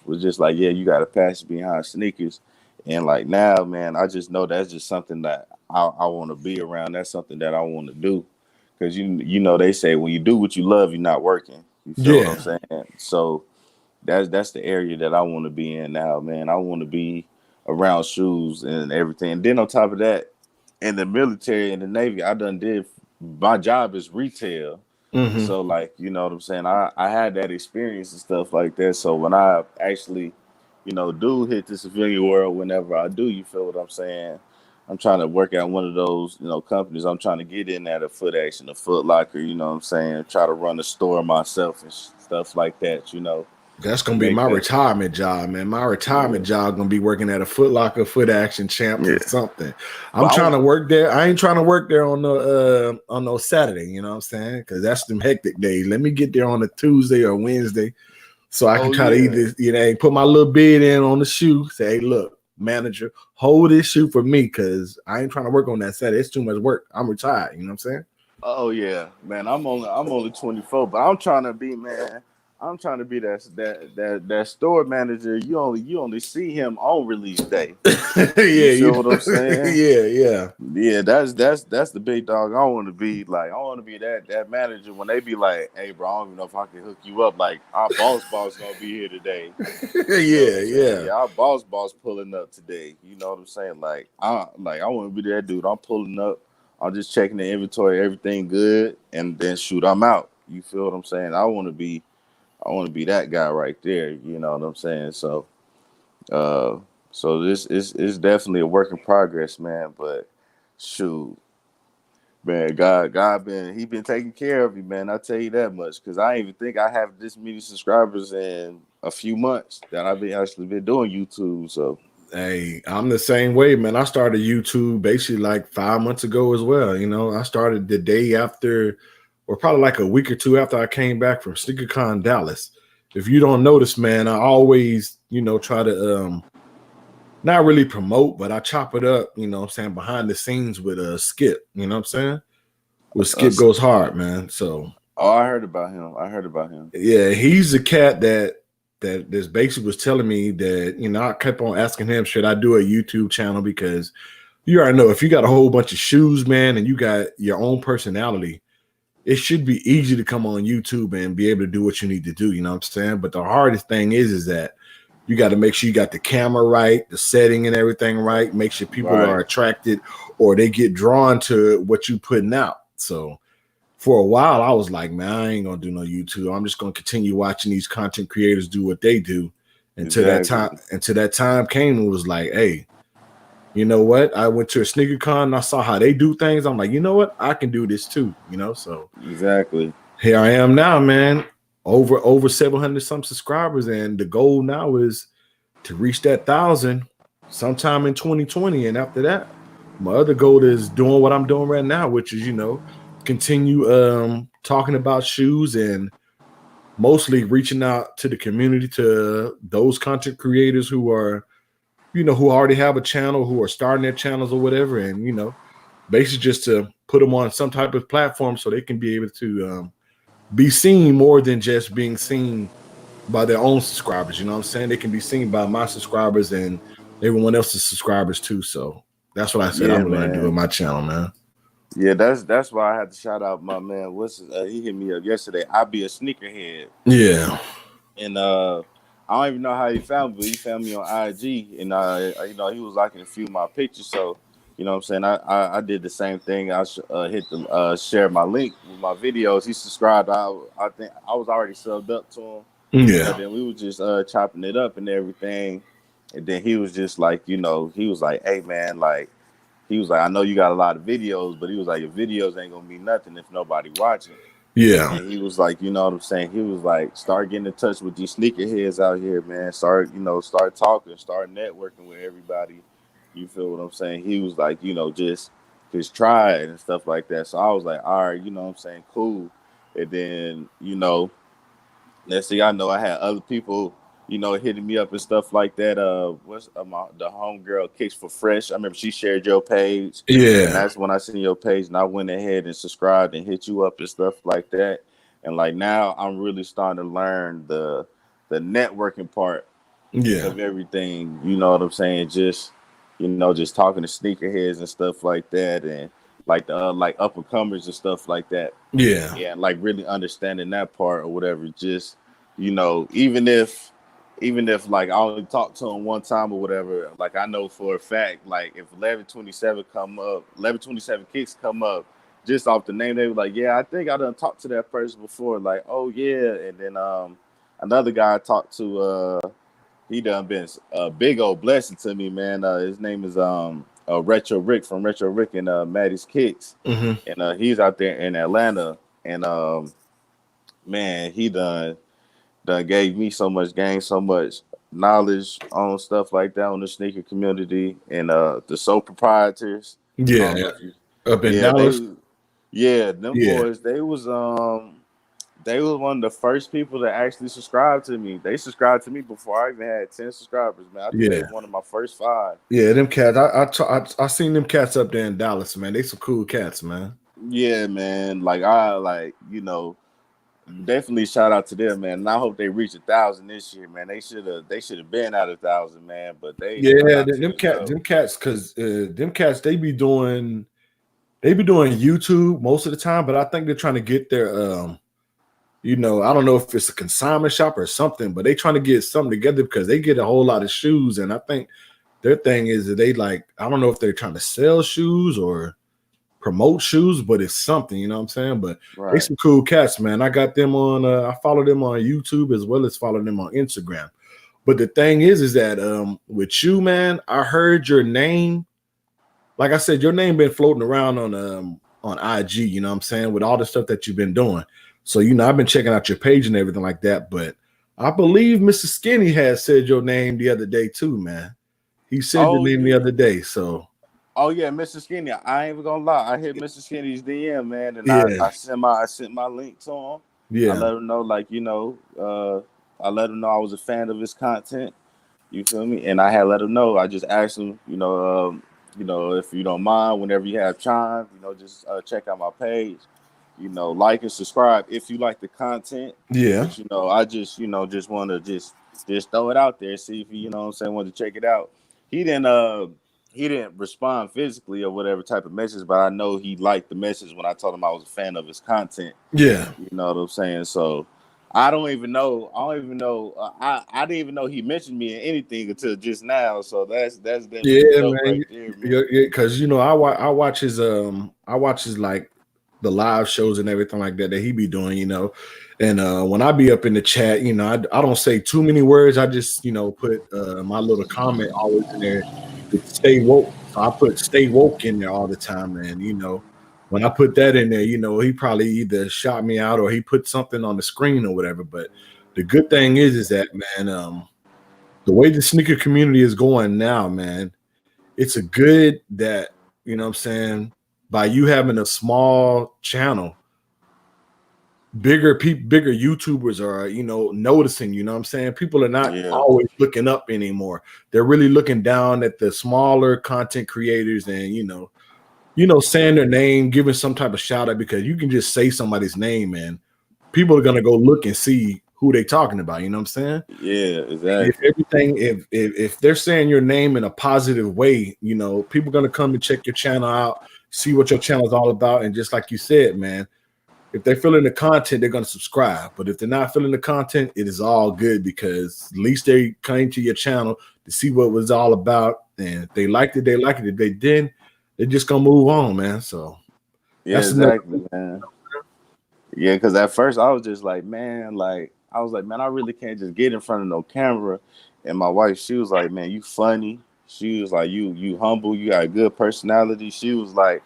was just like, yeah, you got to pass behind sneakers, and like now, man, I just know that's just something that I want to be around. That's something that I want to do, because they say when you do what you love, you're not working. You feel what I'm Yeah. saying? So that's the area that I want to be in now, man. I want to be around shoes and everything. And then on top of that, in the military, in the Navy, I done did my job is retail. Mm-hmm. So like, you know what I'm saying? I had that experience and stuff like that. So when I actually, do hit the civilian world, whenever I do, you feel what I'm saying? I'm trying to work at one of those, companies. I'm trying to get in at a Foot Action, a Foot Locker, you know what I'm saying? Try to run the store myself and stuff like that, That's gonna be make my that. retirement job, man. My Yeah. retirement job gonna be working at a Foot Locker, Foot Action, Champs, or Yeah. something. But I'm trying to work there. I ain't trying to work there on no Saturday. You know what I'm saying? Because that's them hectic days. Let me get there on a Tuesday or Wednesday, so I can oh try to yeah. either put my little bid in on the shoe. Say, hey, look, manager, hold this shoe for me because I ain't trying to work on that Saturday. It's too much work. I'm retired. You know what I'm saying? Oh yeah, man. I'm only 24, but I'm trying to be, man. I'm trying to be that store manager. You only see him on release day. Yeah, You feel what I'm saying? yeah. Yeah, that's the big dog. I want to be like. I want to be that manager when they be like, "Hey, bro, I don't even know if I can hook you up. Like, our boss gonna be here today." You know what I'm saying? Yeah. Yeah, our boss pulling up today. You know what I'm saying? I want to be that dude. I'm pulling up. I'm just checking the inventory, everything good, and then shoot, I'm out. You feel what I'm saying? I want to be that guy right there. You know what I'm saying? Uh, so this is definitely a work in progress, man. But shoot, man, he been taking care of me, man. I tell you that much, because I ain't even think I have this many subscribers in a few months that I've been actually been doing YouTube. So Hey, I'm the same way, man. I started YouTube basically like 5 months ago as well. I started the day after, or probably like a week or two after I came back from SneakerCon Dallas. If you don't notice, man, I always, try to not really promote, but I chop it up, what I'm saying, behind the scenes with Skip, you know what I'm saying? With uh, Skip Goes Hard, man. So oh, I heard about him. I heard about him. yeah, he's the cat that this basically was telling me that, I kept on asking him, should I do a YouTube channel? Because you already know if you got a whole bunch of shoes, man, and you got your own personality, it should be easy to come on YouTube and be able to do what you need to do. You know what I'm saying? But the hardest thing is that you got to make sure you got the camera right, the setting and everything right, make sure people are Right. attracted or they get drawn to what you putting out. So for a while, I was like, man, I ain't gonna do no YouTube. I'm just gonna continue watching these content creators do what they do Exactly. until that time came and was like, hey, you know what? I went to a sneaker con and I saw how they do things. I'm like, you know what? I can do this too, So Exactly. here I am now, man. Over 700 some subscribers, and the goal now is to reach that 1,000 sometime in 2020. And after that, my other goal is doing what I'm doing right now, which is continue talking about shoes and mostly reaching out to the community, to those content creators who are who already have a channel, who are starting their channels or whatever, and basically just to put them on some type of platform so they can be able to be seen more than just being seen by their own subscribers. You know what I'm saying? They can be seen by my subscribers and everyone else's subscribers too. So that's what I said Yeah, I'm going to do with man. my channel, man. Yeah, that's why I had to shout out my man. He hit me up yesterday. I be a sneakerhead, Yeah. and I don't even know how he found me, but he found me on IG, and he was liking a few of my pictures. So you know what I'm saying, I did the same thing. I hit the share my link with my videos. He subscribed. I think I was already subbed up to him. Yeah. Then we were just chopping it up and everything. And then he was just like, he was like, hey man, like he was like, I know you got a lot of videos, but he was like, your videos ain't gonna mean nothing if nobody watching. Yeah. And he was like, you know what I'm saying? He was like, start getting in touch with these sneakerheads out here, man. Start talking, start networking with everybody. You feel what I'm saying? He was like, just try it and stuff like that. So I was like, all right, you know what I'm saying? Cool. And then, next thing I know, I had other people, hitting me up and stuff like that. What's the homegirl Kicks for Fresh? I remember she shared your page, and Yeah. that's when I seen your page, and I went ahead and subscribed and hit you up and stuff like that. And like now, I'm really starting to learn the networking part Yeah. of everything. You know what I'm saying? Just talking to sneakerheads and stuff like that, and like the like up and comers and stuff like that. Yeah. Yeah, like really understanding that part or whatever. Just even if like I only talked to him one time or whatever, like I know for a fact, like if 1127 kicks come up, just off the name, they were like, yeah, I think I done talked to that person before. Like, oh yeah, and then another guy I talked to, he done been a big old blessing to me, man. His name is Retro Rick from Retro Rick and Maddie's Kicks, Mm-hmm. and he's out there in Atlanta, and man, he done gave me so much game, so much knowledge on stuff like that on the sneaker community and the sole proprietors. I Yeah. don't know if you, Up in yeah, Dallas. them Yeah. boys, they was one of the first people that actually subscribed to me. They subscribed to me before I even had 10 subscribers, man. I think they Yeah. was one of my first 5. Yeah, them cats. I seen them cats up there in Dallas, man. They some cool cats, man. Yeah, man. Like definitely shout out to them, man. And I hope they reach 1,000 this year, man. They should have been at 1,000, man. But they Yeah, got to as well. them cats, cause them cats they be doing YouTube most of the time, but I think they're trying to get their I don't know if it's a consignment shop or something, but they trying to get something together because they get a whole lot of shoes, and I think their thing is that they like, I don't know if they're trying to sell shoes or promote shoes, but it's something, you know what I'm saying? But they Right. some cool cats, man. I got them on I follow them on YouTube as well as follow them on Instagram. But the thing is that with you, man, I heard your name. Like I said, your name been floating around on IG, you know what I'm saying, with all the stuff that you've been doing. So, I've been checking out your page and everything like that. But I believe Mr. Skinny had said your name the other day too, man. He said your name the other day. So Oh yeah, Mr. Skinny. I ain't even gonna lie. I hit Mr. Skinny's DM, man, and yeah, I sent my link to him. I yeah, let him know, like, I let him know I was a fan of his content. You feel me? And I had let him know. I just asked him, if you don't mind, whenever you have time, just check out my page. Like and subscribe if you like the content. yeah, But I just want to just throw it out there, see if you know what I'm saying, want to check it out. He didn't respond physically or whatever type of message, but I know he liked the message when I told him I was a fan of his content. yeah. You know what I'm saying? So I don't even know. I didn't even know he mentioned me in anything until just now. So that's definitely Yeah, dope man. right there, man. Because I watch his like the live shows and everything like that he be doing, and when I be up in the chat, I don't say too many words. I just put my little comment always in there to stay woke. So I put stay woke in there all the time, and when I put that in there, he probably either shot me out or he put something on the screen or whatever. But the good thing is that, man, the way the sneaker community is going now, man, it's a good that, you know what I'm saying, by you having a small channel, bigger YouTubers are, noticing, you know what I'm saying? People are not Yeah, always looking up anymore. They're really looking down at the smaller content creators and, saying their name, giving some type of shout out, because you can just say somebody's name and people are going to go look and see who they talking about. You know what I'm saying? yeah, If exactly. everything, if they're saying your name in a positive way, people are gonna come and check your channel out, see what your channel is all about, and just like you said, man, if they're feeling the content, they're gonna subscribe. But if they're not feeling the content, it is all good because at least they came to your channel to see what it was all about, and if they liked it, they liked it. If they didn't, they're just gonna move on, man. So Yeah, that's another. exactly, man. Yeah, because at first I was just like, man, like I was like, man, I really can't just get in front of no camera. And my wife, she was like, man, you funny. She was like, you humble, you got a good personality. She was like,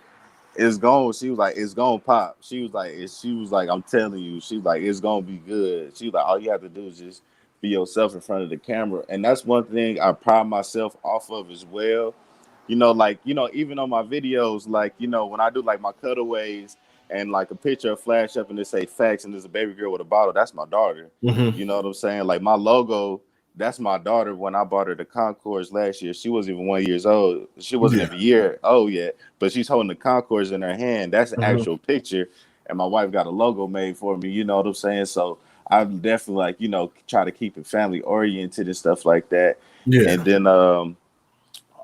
it's going. She was like, it's gonna pop. She was like, I'm telling you. She was like, it's gonna be good. She was like, all you have to do is just be yourself in front of the camera, and that's one thing I pride myself off of as well. Even on my videos, like, when I do like my cutaways and like a picture of flash up and they say facts and there's a baby girl with a bottle, that's my daughter. Mm-hmm. You know what I'm saying? Like my logo, that's my daughter. When I bought her the Concourse last year, she wasn't even 1 year old. She wasn't Yeah. even a year old yet, but she's holding the Concourse in her hand. That's an Mm-hmm. actual picture. And my wife got a logo made for me. You know what I'm saying? So I definitely like, try to keep it family oriented and stuff like that. Yeah. And then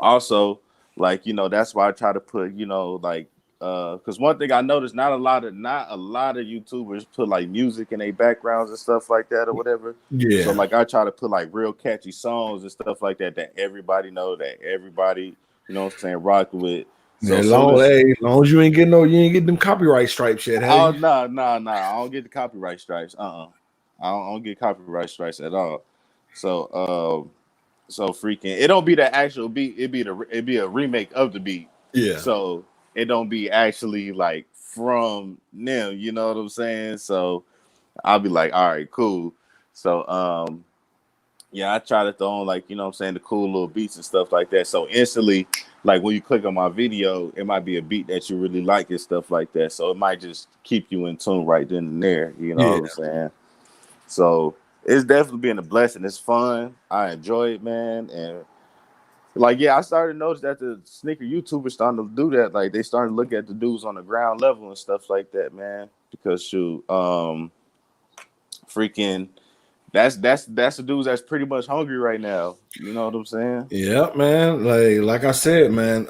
also, like, that's why I try to put, like, because one thing I noticed, not a lot of YouTubers put like music in their backgrounds and stuff like that or whatever. So Yeah. like I try to put like real catchy songs and stuff like that everybody know, that everybody, what I'm saying, rock with. So As soon long, as hey, as long as you ain't getting them copyright stripes yet, oh hey. no, I don't get the copyright strikes. I don't get copyright strikes at all. So so freaking, it don't be the actual beat. It be a remake of the beat. Yeah. So it don't be actually like from them. You know what I'm saying? So I'll be like, all right, cool. So yeah, I try to throw on, like, what I'm saying, the cool little beats and stuff like that. So instantly, like when you click on my video, it might be a beat that you really like and stuff like that. So it might just keep you in tune right then and there. You know Yeah. what I'm saying? So it's definitely been a blessing. It's fun. I enjoy it, man. And like, yeah, I started to notice that the sneaker YouTubers starting to do that. Like they starting to look at the dudes on the ground level and stuff like that, man. Because shoot, freaking, that's the dudes that's pretty much hungry right now. You know what I'm saying? Yeah, man. Like I said, man,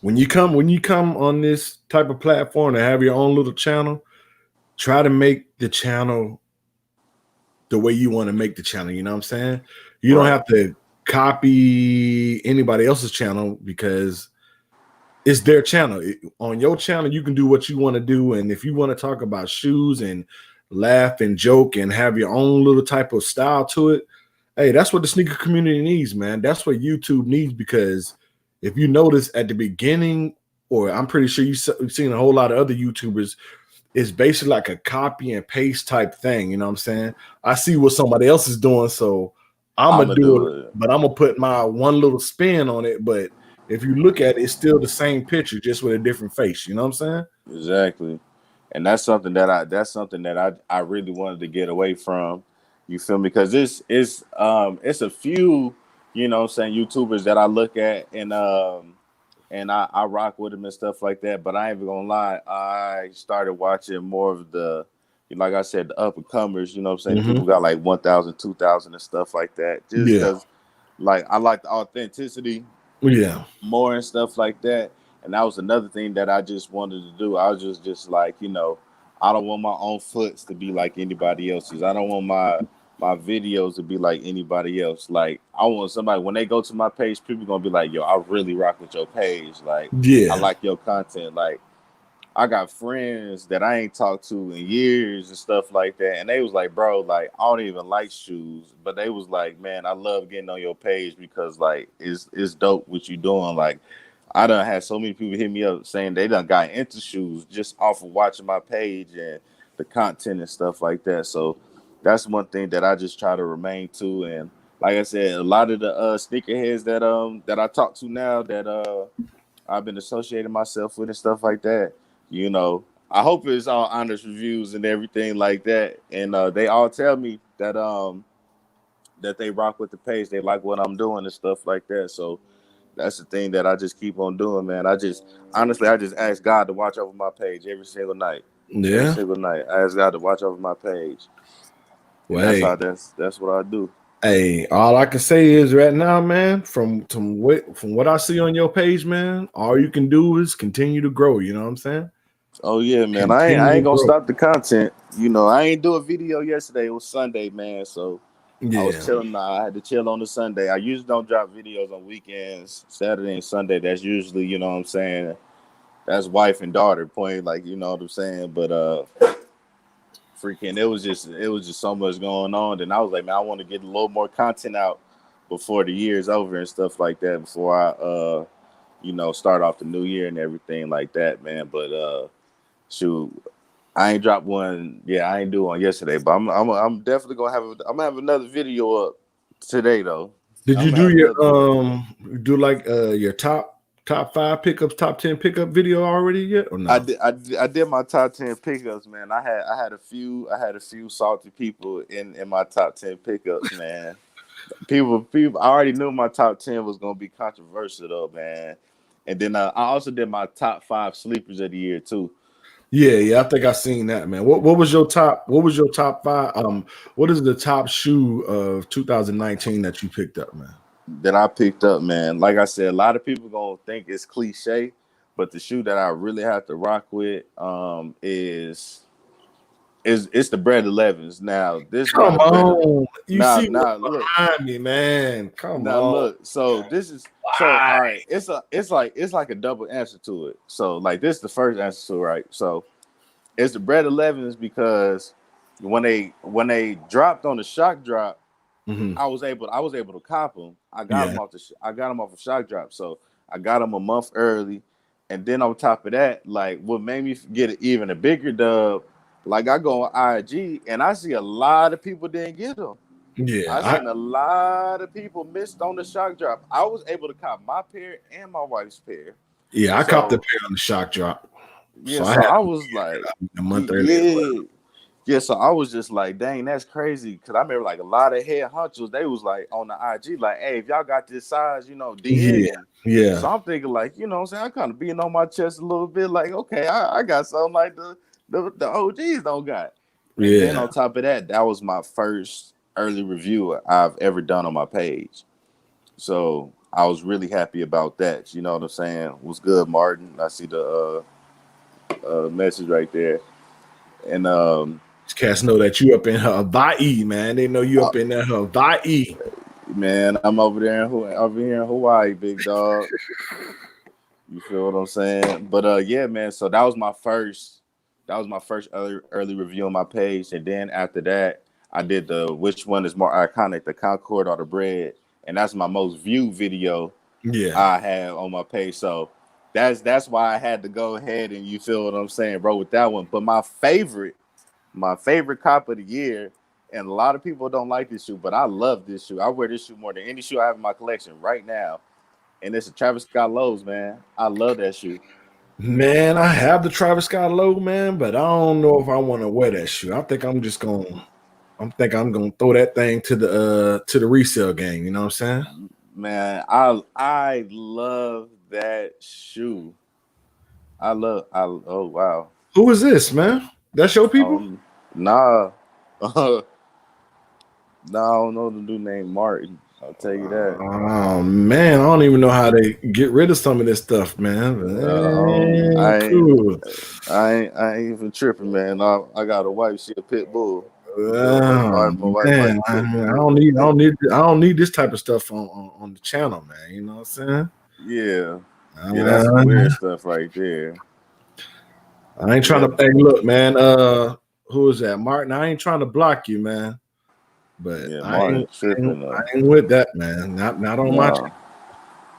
when you come on this type of platform to have your own little channel, try to make the channel the way you want to make the channel. You know what I'm saying? You don't Right. have to copy anybody else's channel because it's their channel. On your channel, you can do what you want to do. And if you want to talk about shoes and laugh and joke and have your own little type of style to it, hey, that's what the sneaker community needs, man. That's what YouTube needs, because if you notice at the beginning, or I'm pretty sure you've seen a whole lot of other YouTubers, it's basically like a copy and paste type thing. You know what I'm saying? I see what somebody else is doing, so I'm I'ma gonna do do it, it. but I'm gonna put my one little spin on it. But if you look at it, it's still the same picture, just with a different face. You know what I'm saying? Exactly. And that's something that I really wanted to get away from. You feel me? Because it's a few, what I'm saying, YouTubers that I look at and I rock with them and stuff like that. But I ain't even gonna lie, I started watching more of the, like I said, the up and comers. You know what I'm saying? The people Mm-hmm. got like 1,000, 2,000 and stuff like that. Just Yeah, because, like, I like the authenticity yeah, more and stuff like that. And that was another thing that I just wanted to do. I was just like, I don't want my own foots to be like anybody else's. I don't want my videos to be like anybody else. Like I want somebody, when they go to my page, people gonna be like, yo, I really rock with your page. Like I yeah, like your content. Like I got friends that I ain't talked to in years and stuff like that. And they was like, bro, like I don't even like shoes. But they was like, man, I love getting on your page because like it's dope what you doing. Like I done had so many people hit me up saying they done got into shoes just off of watching my page and the content and stuff like that. So that's one thing that I just try to remain to. And like I said, a lot of the sneakerheads that I talk to now that I've been associating myself with and stuff like that. You know, I hope it's all honest reviews and everything like that. And they all tell me that they rock with the page. They like what I'm doing and stuff like that. So that's the thing that I just keep on doing, man. I just ask God to watch over my page every single night. Every yeah. single night, I ask God to watch over my page, and Well, hey, that's what I do. hey, all I can say is right now, man, from what I see on your page, man, all you can do is continue to grow. You know what I'm saying? Oh yeah, man. I Continue to ain't gonna grow. stop the content. I ain't do a video yesterday. It was Sunday, man. So I was Yeah, chilling. I had to chill on the Sunday. I usually don't drop videos on weekends, Saturday and Sunday. That's usually, what I'm saying, that's wife and daughter point, like, you know what I'm saying. But freaking it was just so much going on. Then I was like, man, I want to get a little more content out before the year's over and stuff like that. Before I start off the new year and everything like that, man. But shoot, I ain't dropped one. Yeah, I ain't do one yesterday, but I'm definitely gonna have I'm gonna have another video up today though. Did you I'm gonna do have another your do like your top 5 pickups, top 10 pickup video already yet or no? I did my top 10 pickups, man. I had a few salty people in my top 10 pickups, man. people I already knew my top 10 was gonna be controversial though, man. And then I also did my top 5 sleepers of the year too. Yeah, I think I seen that, man. What was your top 5? What is the top shoe of 2019 that you picked up, man? That I picked up, man. Like I said, a lot of people gonna think it's cliche, but the shoe that I really have to rock with is it's the Bread 11s. Now this Come not on, you now see now what's look behind me, man. Come now on. look. So this is so all right. It's like a double answer to it. So like this is the first answer to it, right. So it's the Bread 11s because when they dropped on the shock drop. Mm-hmm. I was able to cop them. I got them off the shock drop. So I got them a month early, and then on top of that, like what made me get even a bigger dub, like I go on IG and I see a lot of people didn't get them. Yeah, I seen a lot of people missed on the shock drop. I was able to cop my pair and my wife's pair. Yeah, I copped the pair on the shock drop. Yeah, so I was like a month earlier. Yeah, so I was just like, dang, that's crazy. Because I remember like a lot of head hunchers, they was like on the IG, like, hey, if y'all got this size, DM. Yeah. So I'm thinking like, what I'm saying, I kind of being on my chest a little bit, like, okay, I got something like the OGs don't got. And then on top of that, that was my first early review I've ever done on my page. So I was really happy about that. You know what I'm saying? What's good, Martin? I see the message right there. And cats know that you up in Hawaii, man. They know you up in there Hawaii. Man, I'm over here in Hawaii, big dog. You feel what I'm saying? But yeah, man. So that was my first early review on my page, and then after that, I did the which one is more iconic, the Concord or the Bread, and that's my most viewed video. Yeah, I have on my page. So that's why I had to go ahead and you feel what I'm saying, bro, with that one. But my favorite cop of the year, and a lot of people don't like this shoe, but I love this shoe. I wear this shoe more than any shoe I have in my collection right now. And it's a Travis Scott Lows, man. I love that shoe. Man, I have the Travis Scott Low, man, but I don't know if I want to wear that shoe. I think I'm gonna throw that thing to the resale game. You know what I'm saying? Man, I love that shoe. Oh wow. Who is this, man? That's your people? Nah. Nah, I don't know the dude named Martin. I'll tell you that. Oh man, I don't even know how they get rid of some of this stuff, man. I ain't even tripping, man. I got a wife, she a pit bull. Man, I don't need this type of stuff on the channel, man. You know what I'm saying? Yeah. Yeah, that's some weird stuff right there. I ain't trying to. Hey, look, man. Who is that, Martin? I ain't trying to block you, man. But yeah, I ain't with that, man. Not on my channel.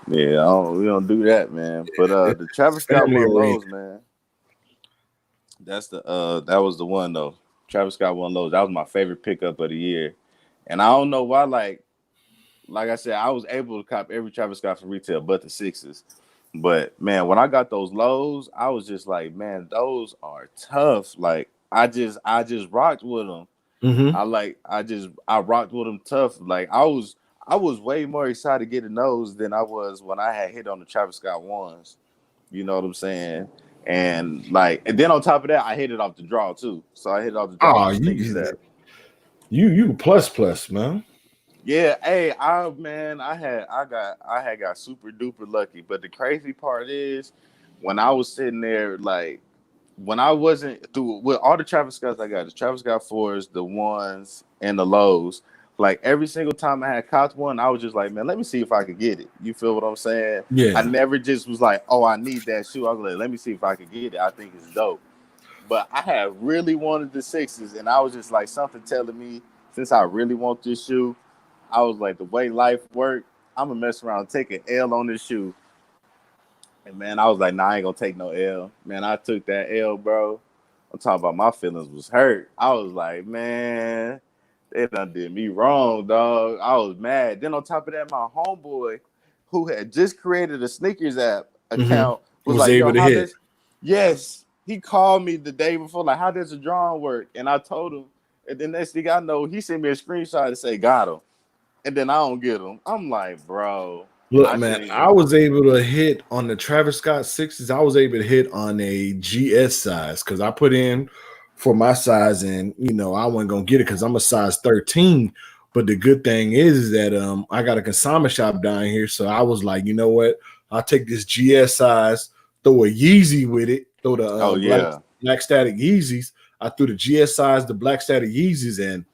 Yeah, we don't do that, man. But the Travis Scott One Lows, man. That was the one though. Travis Scott One Lows. That was my favorite pickup of the year, and I don't know why. Like I said, I was able to cop every Travis Scott for retail, but the sixes. But man, when I got those lows, I was just like, man, those are tough. Like I just rocked with them. Mm-hmm. I rocked with them tough. Like I was way more excited getting those than I was when I had hit on the Travis Scott ones. You know what I'm saying? And then on top of that, I hit it off the draw too. So I hit it off the draw. Oh, you plus, man. Yeah, hey, I got super duper lucky. But the crazy part is when I was sitting there, like when I wasn't through with all the Travis Scotts I got, the Travis Scott 4s, the ones, and the lows, like every single time I had copped one, I was just like, man, let me see if I could get it. You feel what I'm saying? Yeah. I never just was like, oh, I need that shoe. I was like, let me see if I could get it. I think it's dope. But I had really wanted the sixes, and I was just like something telling me since I really want this shoe, I was like the way life worked, I'm gonna mess around and take an L on this shoe. And man, I was like, nah, I ain't gonna take no L. Man, I took that L, bro. I'm talking about my feelings was hurt. I was like, man, they done did me wrong, dog. I was mad. Then on top of that, my homeboy, who had just created a sneakers app Mhm. account, was Was like, yo, able to how hit. does yes. He called me the day before, like, how does the drawing work? And I told him, and then next thing I know, he sent me a screenshot to say got him. And then I don't get him. I'm like, bro, Look, I man, shouldn't I even. was able to hit on the Travis Scott sixes. I was able to hit on a GS size because I put in for my size, and I wasn't gonna get it because I'm a size 13. But the good thing is that I got a consignment shop down here, so I was like, you know what? I'll take this GS size, throw a Yeezy with it, throw the Oh yeah. black static Yeezys. I threw the GS size, the black static Yeezys, and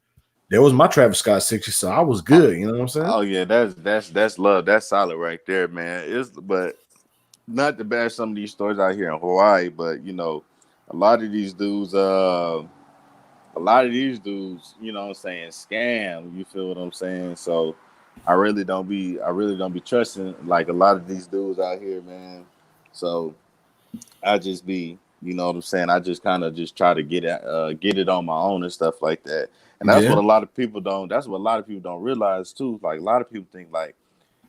there was my Travis Scott 60, so I was good. You know what I'm saying? Oh yeah, that's love. That's solid right there, man. It's but not to bash some of these stores out here in Hawaii, but a lot of these dudes, you know what I'm saying, scam. You feel what I'm saying? So I really don't be trusting like a lot of these dudes out here, man. So I just be, you know what I'm saying. I just kind of just try to get it on my own and stuff like that. And that's Yeah. what a lot of people don't. That's what a lot of people don't realize too. Like a lot of people think like,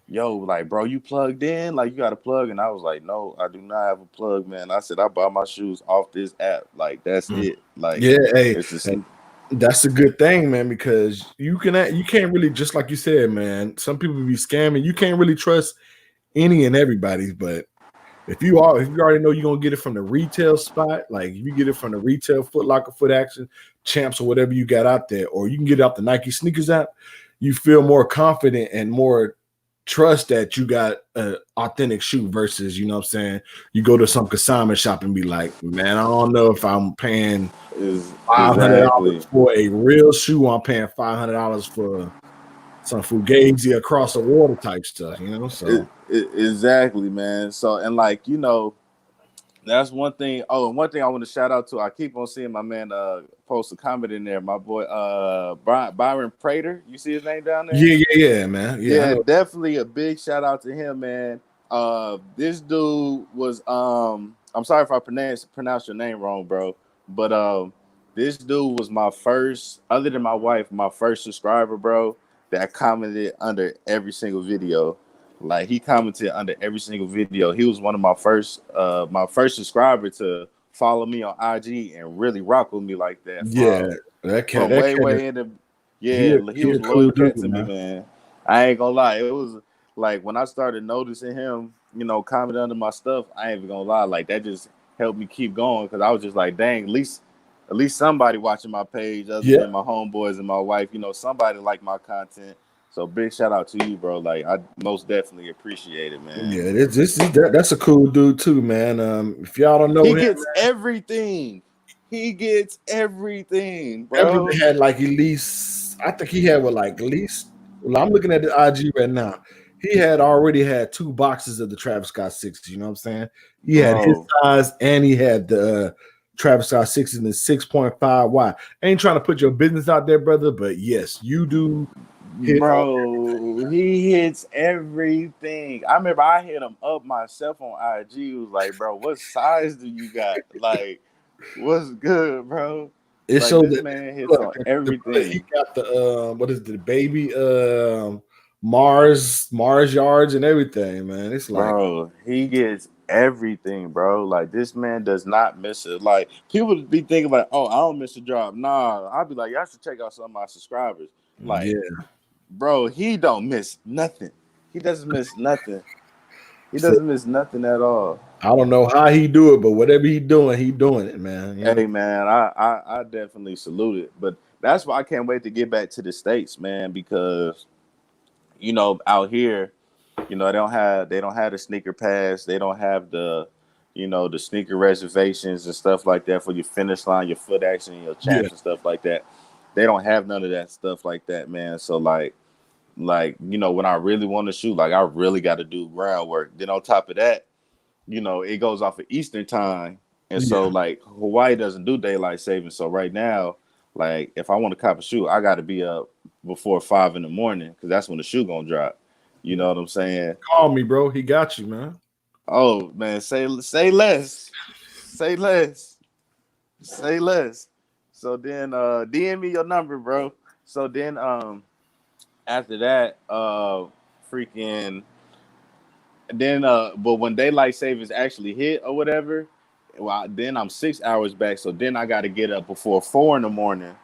yo, like bro, you plugged in, like you got a plug, and I was like, no, I do not have a plug, man. I said I buy my shoes off this app. Like that's Mm. it. Like Yeah, hey, it's just and that's a good thing, man, because you can't really, just like you said, man. Some people be scamming. You can't really trust any and everybody, but if you already know you're gonna get it from the retail spot, like if you get it from the retail Foot Locker, Foot Action, Champs, or whatever you got out there, or you can get it off the Nike sneakers app, you feel more confident and more trust that you got an authentic shoe versus, you know what I'm saying, you go to some consignment shop and be like, man, I don't know if I'm paying is $500 exactly. for a real shoe. I'm paying $500 for some Fugazi across the water type stuff, so Exactly, man. So and like that's one thing. Oh, and one thing I want to shout out to. I keep on seeing my man post a comment in there. My boy Byron Prater. You see his name down there? yeah, man. Yeah, I Yeah, know. definitely a big shout out to him, man. This dude was I'm sorry if I pronounce your name wrong, bro. But this dude was my first, other than my wife, my first subscriber, bro, that commented under every single video. Like he commented under every single video. He was one of my first subscriber to follow me on IG and really rock with me like that Yeah, from that way cat way in the he yeah, he he was a a cool loyal dude, cat to me, man. man. I ain't gonna lie. It was like when I started noticing him, comment under my stuff, I ain't even gonna lie, like that just helped me keep going because I was just like, dang, at least somebody watching my page other Yeah, than my homeboys and my wife, somebody like my content. So big shout out to you, bro. Like I most definitely appreciate it, man. yeah. That's a cool dude too, man. If y'all don't know He him, gets everything. He gets everything, definitely bro. had like at least, I think he had what, like at least, well, I'm looking at the IG right now. He had already had 2 boxes of the Travis Scott sixes. You know what I'm saying? He had his Bro. size and he had the Travis Scott sixes in the 6.5 wide. I ain't trying to put your business out there, brother, but yes, you do hit on. Bro, he hits everything. I remember I hit him up myself on IG. He was like, bro, what size do you got? Like, what's good, bro? It Like, showed this that, man hits look, on he everything. got the what is it, the baby Mars yards and everything, man. It's like, Bro, he gets everything, bro. Like, this man does not miss it. Like, people be thinking like, oh, I don't miss a drop. Nah, I'll be like, y'all should check out some of my subscribers. Like, yeah. bro, he don't miss nothing. He doesn't miss nothing. He So doesn't miss nothing at all. I don't know how he do it, but whatever he doing it, man. Hey man, I definitely salute it. But that's why I can't wait to get back to the States, man, because out here, they don't have the sneaker pass, they don't have the sneaker reservations and stuff like that for your finish line, your foot action, your Yeah, champs and stuff like that. They don't have none of that stuff like that, man. So like when I really want to shoot, like I really got to do groundwork. Then on top of that, it goes off of Eastern time. And so Yeah. like Hawaii doesn't do daylight saving. So right now, like if I want to cop a shoe, I got to be up before 5 in the morning because that's when the shoe gonna drop. You know what I'm saying? Call me, bro. He got you, man. Oh man, say less, say less, say less. So then DM me your number, bro. So then after that, freaking then but when daylight savings actually hit or whatever, well then I'm 6 hours back. So then I gotta get up before 4 in the morning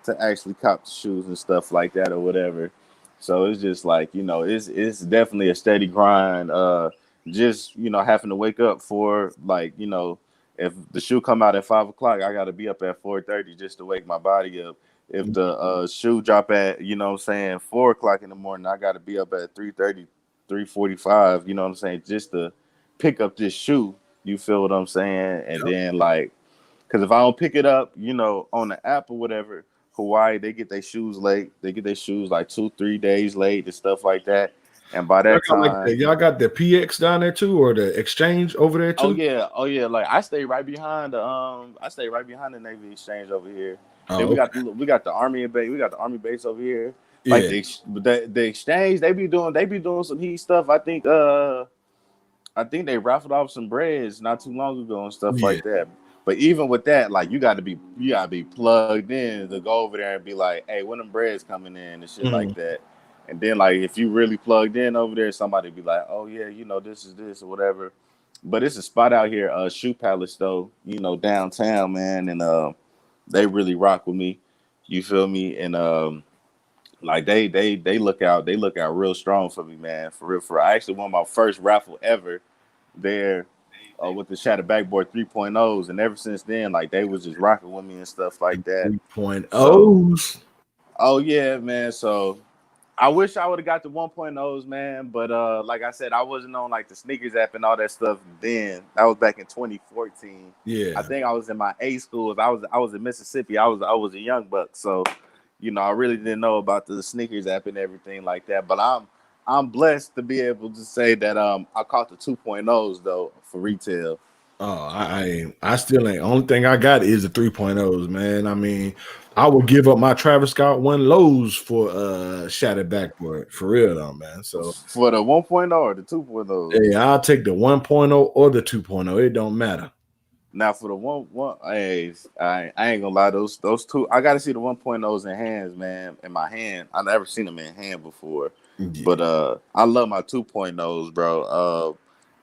to actually cop the shoes and stuff like that or whatever. So it's just like, it's definitely a steady grind. Just, having to wake up for like, if the shoe come out at 5 o'clock, I gotta be up at 4:30 just to wake my body up. If the shoe drop at, 4 o'clock in the morning, I gotta be up at 3:30, 3:45, you know what I'm saying, just to pick up this shoe. You feel what I'm saying? And Yep. then like, because if I don't pick it up, on the app or whatever, Hawaii, they get their shoes late. They get their shoes like 2-3 days late and stuff like that. And by Y'all that got like time, y'all got the PX down there too, or the exchange over there oh too? yeah, oh yeah, like I stay right behind the Navy Exchange over here. Then Oh, okay. we got the Army base, we got the Army base over here. Like Yeah. the exchange, they be doing some heat stuff. I think they raffled off some breads not too long ago and stuff Yeah. like that. But even with that, like you gotta be plugged in to go over there and be like, hey, when them breads coming in and shit like Mhm. that. And then like if you really plugged in over there, somebody be like, oh yeah, this is this or whatever. But it's a spot out here, Shoe Palace though, downtown, man, and they really rock with me. You feel me? And like they look out real strong for me, man. For real, for real. I actually won my first raffle ever there with the Shattered Backboard 3.0s, and ever since then, like they was just rocking with me and stuff like that. So, 3.0s. oh yeah, man. So I wish I would have got the 1.0s, man. But like I said, I wasn't on like the sneakers app and all that stuff then. That was back in 2014. I Yeah. think I was in my A school. I was in Mississippi. I was a young buck, so I really didn't know about the sneakers app and everything like that. But I'm blessed to be able to say that I caught the 2.0s though for retail. Oh, I still ain't. Only thing I got is the 3.0s, man. I mean, I would give up my Travis Scott one lows for shattered backboard for real though, man. So For the 1.0 or the 2.0. hey, I'll take the 1.0 or the 2.0. It don't matter. Now for the one, hey, I ain't gonna lie, those two, I gotta see the 1.0s in hands, man. In my hand, I never seen them in hand before. Yeah. But I love my 2.0s, bro.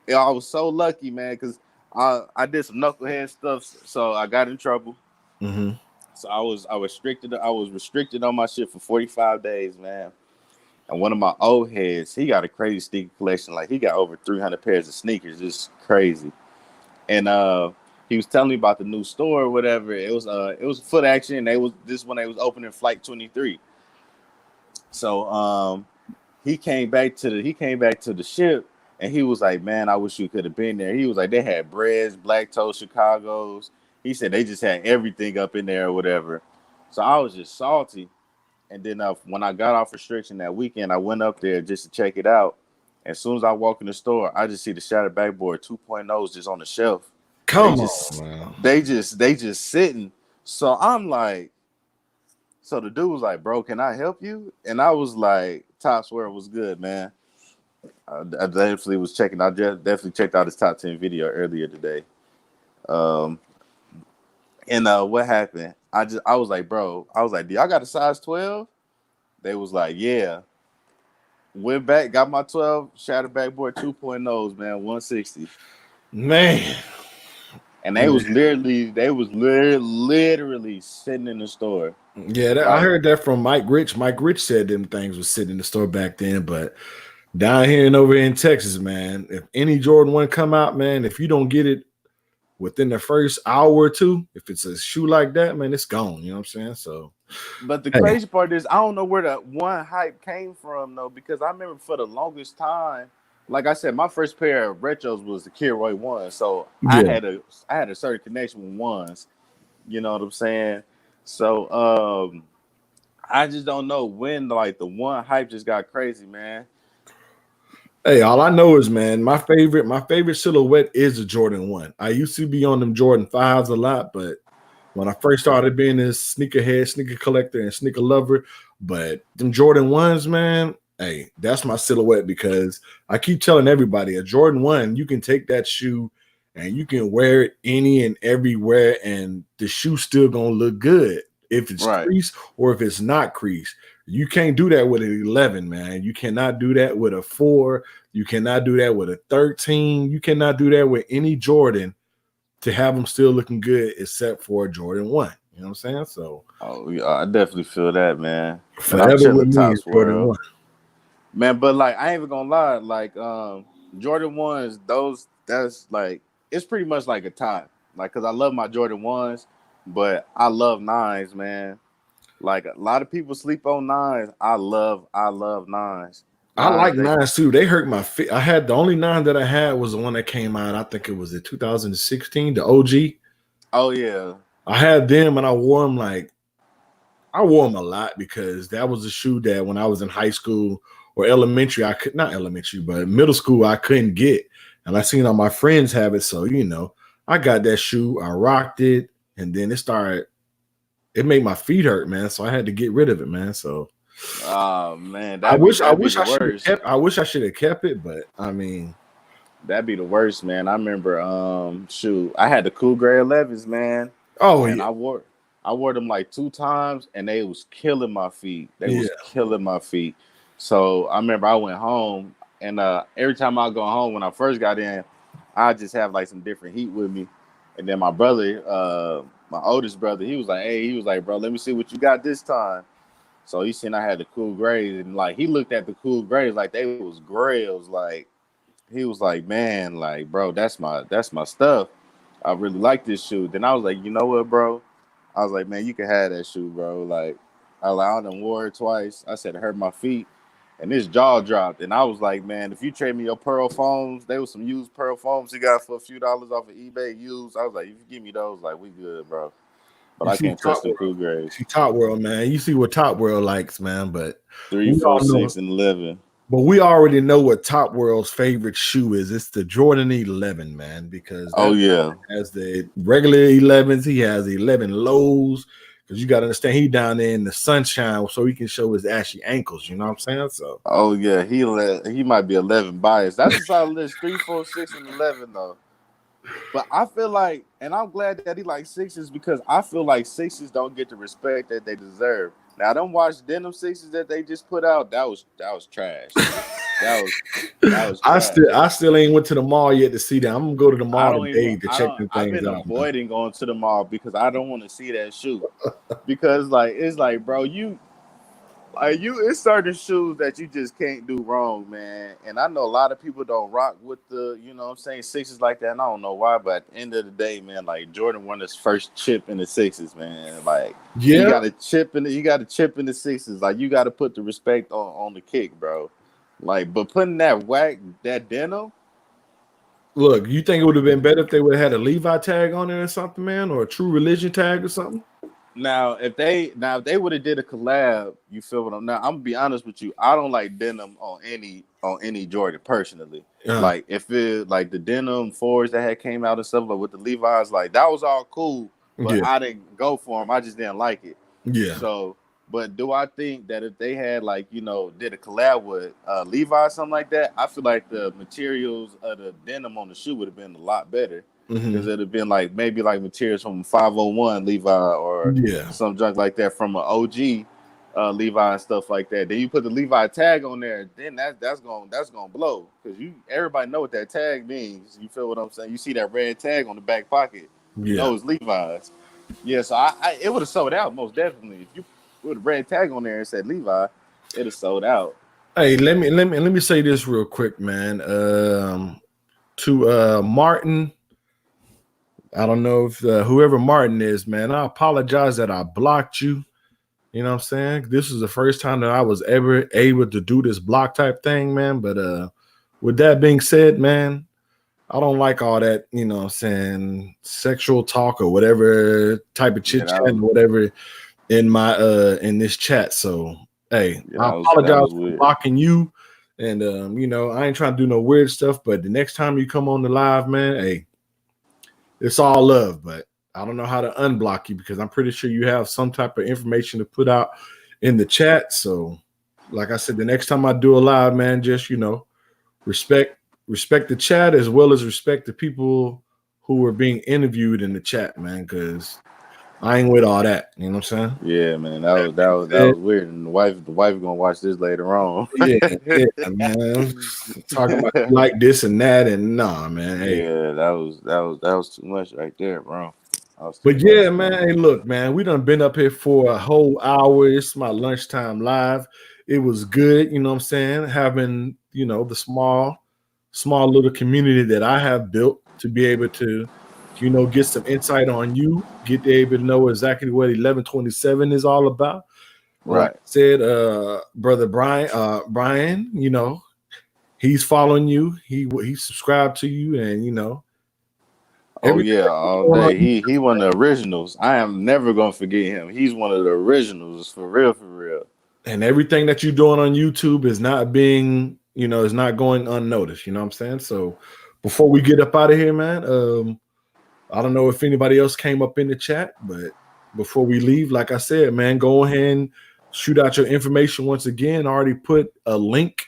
Yeah, I was so lucky, man, because I did some knucklehead stuff, so I got in trouble. Hmm. So I was restricted on my shit for 45 days, man. And one of my old heads, he got a crazy sneaker collection. Like he got over 300 pairs of sneakers, just crazy. And he was telling me about the new store or whatever. It was Foot Action. They was this when they was opening Flight 23. So he came back to the ship and he was like, man, I wish you could have been there. He was like, they had breads, black toe Chicago's. He said they just had everything up in there or whatever. So I was just salty. And then when I got off restriction that weekend, I went up there just to check it out. As soon as I walk in the store, I just see the Shattered Backboard 2.0s just on the shelf. They Come on, just man. they just sitting. So I'm like, so the dude was like, bro, can I help you? And I was like, Top Swear was good, man. I definitely was checking. I just definitely checked out his top 10 video earlier today. Um, and what happened? I was like, bro, I was like, do y'all got a size 12? They was like, yeah. Went back, got my 12 Shattered Backboard 2.0s, man, 160. Man. And Man. they was literally sitting in the store. Yeah, I Like, heard that from Mike Rich. Mike Rich said them things was sitting in the store back then, but down here and over in Texas, man, if any Jordan 1 come out, man, if you don't get it within the first hour or two, if it's a shoe like that, man, it's gone. You know what I'm saying? So, but the hey, crazy part is I don't know where that one hype came from though, because I remember for the longest time, like I said, my first pair of retros was the Kilroy ones. So I yeah. had a I had a certain connection with ones. You know what I'm saying? So I just don't know when like the one hype just got crazy, man. Hey, all I know is, man, my favorite silhouette is a Jordan 1. I used to be on them Jordan 5s a lot, but when I first started being this sneakerhead, sneaker collector, and sneaker lover, but them Jordan 1s, man, hey, that's my silhouette because I keep telling everybody a Jordan 1, you can take that shoe and you can wear it any and everywhere, and the shoe's still gonna look good if it's Right. creased or if it's not creased. You can't do that with an 11, man. You cannot do that with a 4. You cannot do that with a 13. You cannot do that with any Jordan to have them still looking good except for a Jordan 1. You know what I'm saying? So Oh, yeah, I definitely feel that, man. And I'm forever with chilling me Tops is Jordan World. 1. Man, but like I ain't even gonna lie, like Jordan 1s, that's like it's pretty much like a tie. Like cause I love my Jordan 1s, but I love 9s, man. Like a lot of people sleep on 9s. I love 9s. I like 9s, they 9s too. They hurt my feet. I had the only 9 that I had was the one that came out. I think it was in 2016, the OG. oh yeah. I had them and I wore them I wore them a lot because that was a shoe that when I was in high school or elementary, I could not elementary, but middle school, I couldn't get. And I seen all my friends have it. So, I got that shoe, I rocked it, and then it made my feet hurt, man. So I had to get rid of it, man. So Oh man, I wish I the should have worst. kept it, but I mean, That'd be the worst, man. I remember shoot, I had the Cool Gray 11s, man. oh And yeah. I wore them like 2 times and they was killing my feet. They was Yeah. killing my feet. So I remember I went home and every time I go home when I first got in, I just have like some different heat with me. And then my brother, my oldest brother, he was like, bro, let me see what you got this time. So he seen I had the Cool Grays and like he looked at the Cool Grays like they was grails. Like he was like, man, like, bro, that's my stuff. I really like this shoe. Then I was like, you know what, bro? I was like, man, you can have that shoe, bro. Like, I done wore it twice. I said it hurt my feet, and this jaw dropped. And I was like, man, if you trade me your Pearl foams, there was some used Pearl foams you got for a few dollars off of eBay used. I was like, if you give me those, like, we good, bro. But You I see can't touch Top the World. Cool Grays. See Top World, man. You see what Top World likes, man. But 3, we 4, all know 6, and 11. But we already know what Top World's favorite shoe is. It's the Jordan 11, man, because Oh that yeah, has the regular 11s. He has 11 lows because you got to understand he down there in the sunshine so he can show his ashy ankles. You know what I'm saying? So oh yeah. He might be 11 biased. That's a solid list. 3, 4, 6, and 11 though. But I feel like, and I'm glad that he likes 6s because I feel like 6s don't get the respect that they deserve. Now, I don't watch denim 6s that they just put out. That was trash. That was trash. I still ain't went to the mall yet to see that. I'm gonna go to the I mall don't today even. to I check don't. them I've things been out. Man. avoiding going to the mall because I don't want to see that shoe. Because like it's like, bro, it's certain shoes that you just can't do wrong, man. And I know a lot of people don't rock with the, you know what I'm saying, 6s like that. And I don't know why, but at the end of the day, man, like Jordan won his first chip in the 6s, man. Like Yeah, you got a chip in the 6s. Like you got to put the respect on the kick, bro. Like, but putting that denim. look, you think it would have been better if they would have had a Levi tag on there or something, man, or a True Religion tag or something? Now, if they would have did a collab, you feel what I'm now. I'm gonna be honest with you. I don't like denim on any Jordan personally. Like if it like the denim 4s that had came out and stuff like with the Levi's, like that was all cool, but Yeah. I didn't go for them. I just didn't like it. Yeah. So, but do I think that if they had like did a collab with Levi or something like that, I feel like the materials of the denim on the shoe would have been a lot better. Because it'd have been like maybe like materials from 501 Levi or some junk like that from an OG Levi and stuff like that. Then you put the Levi tag on there, then that's gonna blow because everybody know what that tag means. You feel what I'm saying? You see that red tag on the back pocket, you know it's Levi's. Yeah, so I it would have sold out most definitely if you put a red tag on there and said Levi, it'd have sold out. Hey, let me say this real quick, man. To Martin. I don't know if whoever Martin is, man, I apologize that I blocked you. You know what I'm saying? This is the first time that I was ever able to do this block type thing, man. But with that being said, man, I don't like all that, you know what I'm saying, sexual talk or whatever type of chit chat or whatever in my in this chat. So hey, I apologize for blocking you. And I ain't trying to do no weird stuff, but the next time you come on the live, man, hey, it's all love. But I don't know how to unblock you because I'm pretty sure you have some type of information to put out in the chat. So, like I said, the next time I do a live, man, just respect the chat as well as respect the people who are being interviewed in the chat, man, because I ain't with all that. You know what I'm saying? Yeah, man, that was weird. And the wife gonna watch this later on. Yeah, man. Talking about you like this and that, and nah, man. Hey. Yeah, that was too much right there, bro. But yeah, man. Hey, look, man, we done been up here for a whole hour. It's my lunchtime live. It was good, you know what I'm saying? Having, the small little community that I have built to be able to, get some insight on you, get to able to know exactly what 1127 is all about. Right. Like I said, brother Brian, he's following you. He subscribed to you, and Oh yeah, all day. He one of the originals. I am never gonna forget him. He's one of the originals for real, for real. And everything that you're doing on YouTube is not being, is not going unnoticed. You know what I'm saying? So before we get up out of here, man, I don't know if anybody else came up in the chat, but before we leave, like I said, man, go ahead and shoot out your information once again. I already put a link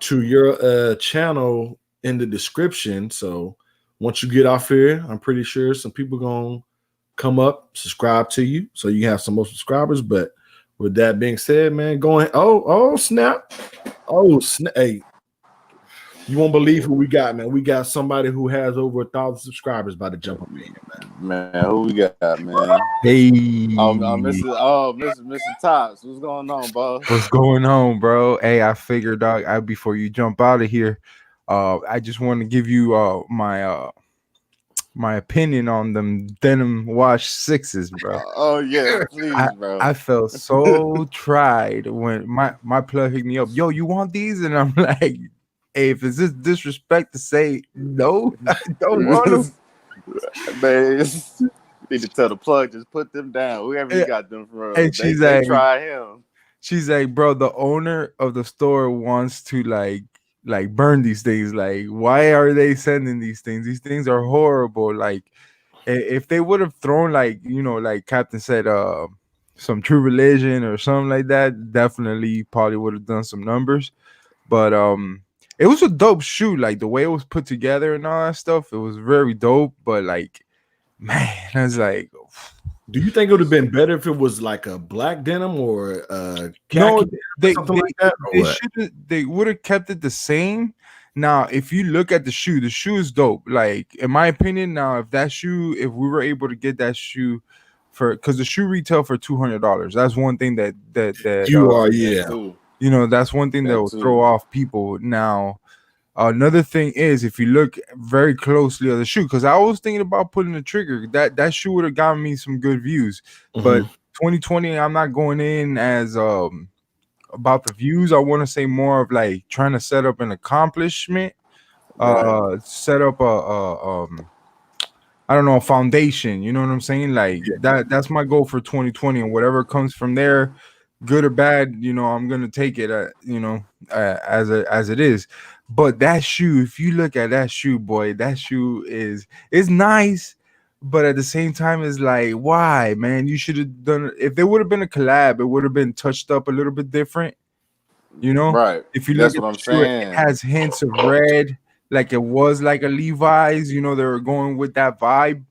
to your channel in the description. So once you get off here, I'm pretty sure some people gonna come up, subscribe to you, so you have some more subscribers. But with that being said, man, go ahead. Oh snap! Hey, you won't believe who we got, man. We got somebody who has over 1,000 subscribers by the jump up in here, man. Man, who we got, man? Hey, Mr. Tops, what's going on, boss? What's going on, bro? Hey, I figured, dog, before you jump out of here, I just want to give you my opinion on them denim wash 6s, bro. Oh yeah, please, bro. I felt so tried when my plug hit me up. Yo, you want these? And I'm like, hey, if it's this disrespect to say no, I don't want them. Man, you need to tell the plug, just put them down. Whoever you got them from. And they try him. She's like, bro, the owner of the store wants to like burn these things. Like, why are they sending these things? These things are horrible. Like, if they would have thrown like Captain said, some True Religion or something like that, definitely probably would have done some numbers. But it was a dope shoe. Like the way it was put together and all that stuff, it was very dope. But like, man, I was like, do you think it would have been better if it was like a black denim or no? They would have kept it the same. Now, if you look at the shoe is dope. Like, in my opinion, now if we were able to get that shoe because the shoe retail for $200, that's one thing that that's one thing that will throw off people. Now, another thing is if you look very closely at the shoe, because I was thinking about pulling the trigger, that shoe would have gotten me some good views. Mm-hmm. But 2020, I'm not going in as about the views. I want to say more of like trying to set up an accomplishment, set up a foundation. You know what I'm saying? Like that's my goal for 2020, and whatever comes from there, good or bad, I'm gonna take it, as it is. But that shoe, if you look at that shoe, boy, that shoe is nice, but at the same time, it's like, why, man? You should have done. If there would have been a collab, it would have been touched up a little bit different, Right. If you look at the shoe, it has hints of red, like it was like a Levi's. They were going with that vibe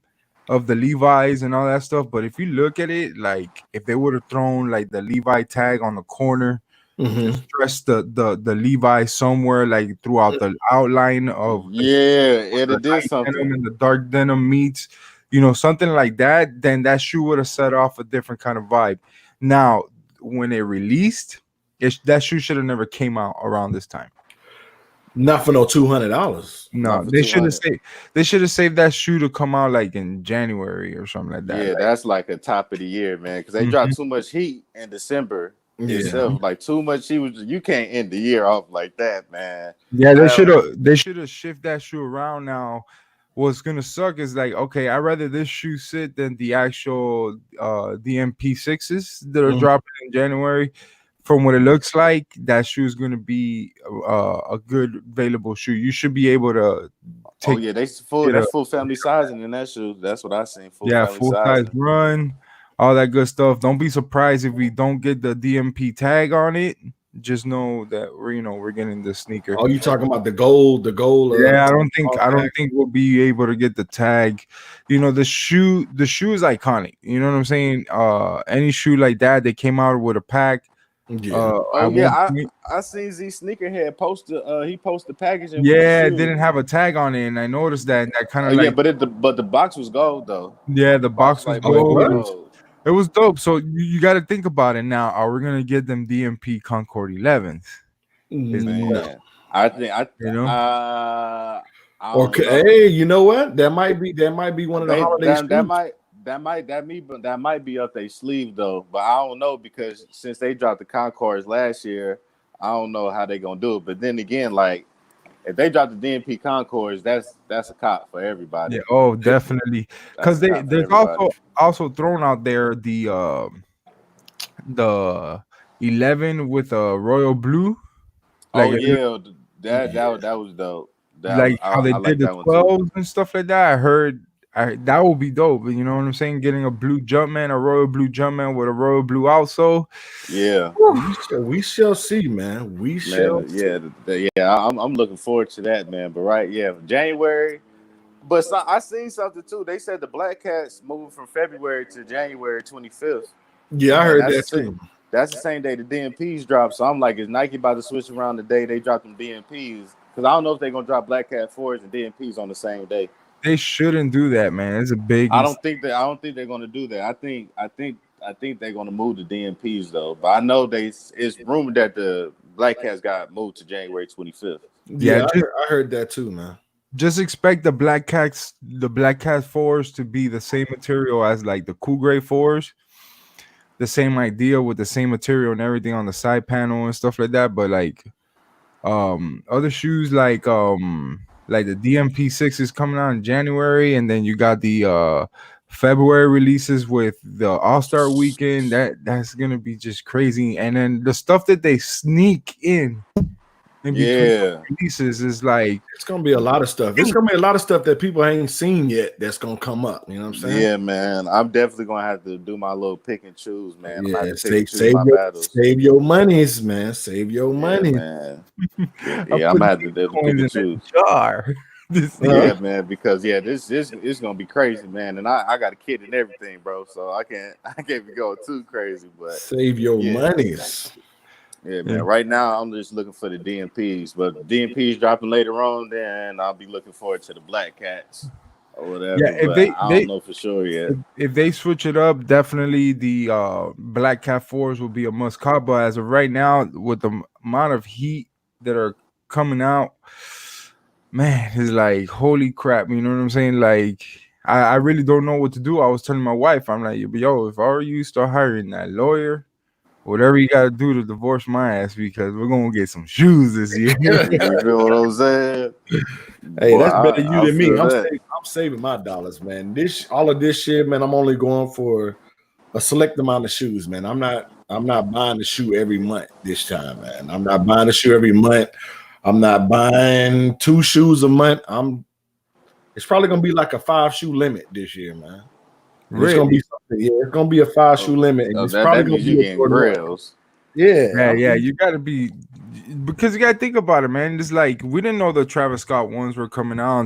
of the Levi's and all that stuff. But if you look at it, like if they would have thrown like the Levi tag on the corner, just stress the Levi somewhere like throughout the outline of it did something, and the dark denim meets, something like that, then that shoe would have set off a different kind of vibe. Now, when it released, that shoe should have never came out around this time. Not for no $200. No, they should have saved that shoe to come out like in January or something like that. Yeah, that's like a top of the year, man, because they dropped too much heat in December. Itself, like too much heat. You can't end the year off like that, man. Yeah, they should have shifted that shoe around. Now, what's gonna suck is like, okay, I'd rather this shoe sit than the actual DMP 6s that are dropping in January. from what it looks like, that shoe is going to be a good available shoe. You should be able to Oh take yeah, that's full family sizing in that shoe. That's what I seen. Full family full size sizing. run, all that good stuff. Don't be surprised if we don't get the DMP tag on it. Just know that we're getting the sneaker. Oh, you talking about the gold? Yeah, I don't tag? think we'll be able to get the tag. The shoe is iconic. You know what I'm saying? Any shoe like that, they came out with a pack. Yeah. Oh yeah, I seen Z Sneakerhead post he posted packaging. Yeah, with it the shoe. didn't have a tag on it, and I noticed that kind of Yeah, but the box was gold though. Yeah, the box was like gold. It was dope. So you got to think about it now. Are we gonna get them DMP Concord 11s? Man, I think Hey, you know what? That might be one of the holidays. That might be up their sleeve though. But I don't know, because since they dropped the Concords last year, I don't know how they gonna do it. But then again, like if they drop the DMP Concords, that's a cop for everybody. Yeah, oh, definitely. Because there's also thrown out there the 11 with a royal blue. Like, that was dope. How they did the 12s and stuff like that. I heard that would be dope. You know what I'm saying? Getting a blue Jumpman, a royal blue Jumpman with a royal blue outsole. Yeah, we shall see, man. We shall. I'm looking forward to that, man. But January. But I seen something too. They said the Black Cats moving from February to January 25th. Yeah, I heard that too. That's the same day the DMPs drop. So I'm like, is Nike about to switch around the day they drop them DMPs? Because I don't know if they're gonna drop Black Cat 4s and DMPs on the same day. They shouldn't do that, man. It's a big. I don't think they're gonna do that. I think they're gonna move the DMPs though. But I know it's rumored that the Black Cats got moved to January 25th. Yeah, I heard that too, man. Just expect the Black Cat 4s to be the same material as like the Cool Gray 4s. The same idea with the same material and everything on the side panel and stuff like that. But like other shoes like the DMP 6 is coming out in January, and then you got the February releases with the All-Star weekend. That's gonna be just crazy. And then the stuff that they sneak in between releases is like, it's gonna be a lot of stuff. It's gonna be a lot of stuff that people ain't seen yet that's gonna come up. You know what I'm saying? Yeah, man. I'm definitely gonna have to do my little pick and choose, man. Yeah, save your monies, man. Save your money, man. I'm gonna have to do pick and choose. Jar. Man, because this is gonna be crazy, man. And I got a kid and everything, bro. So I can't be going too crazy, but save your monies. Yeah, man. Right now, I'm just looking for the DMPs, but the DMPs dropping later on, then I'll be looking forward to the Black Cats or whatever. Yeah, if I don't know for sure yet. If they switch it up, definitely the Black Cat 4s will be a must cop. But as of right now, with the amount of heat that are coming out, man, it's like, holy crap. You know what I'm saying? Like, I really don't know what to do. I was telling my wife, I'm like, yo, if I were you, start hiring that lawyer. Whatever you gotta do to divorce my ass, because we're gonna get some shoes this year. You feel what I'm saying? Hey, that's better you than me. I'm saving my dollars, man. All of this shit, man. I'm only going for a select amount of shoes, man. I'm not buying a shoe every month this time, man. I'm not buying a shoe every month. I'm not buying 2 shoes a month. It's probably gonna be like a 5-shoe limit this year, man. Really? It's gonna be something. Yeah, it's gonna be a 5-shoe limit. And it's probably gonna be getting grills. Yeah, you gotta be, because you gotta think about it, man. It's like, we didn't know the Travis Scott ones were coming out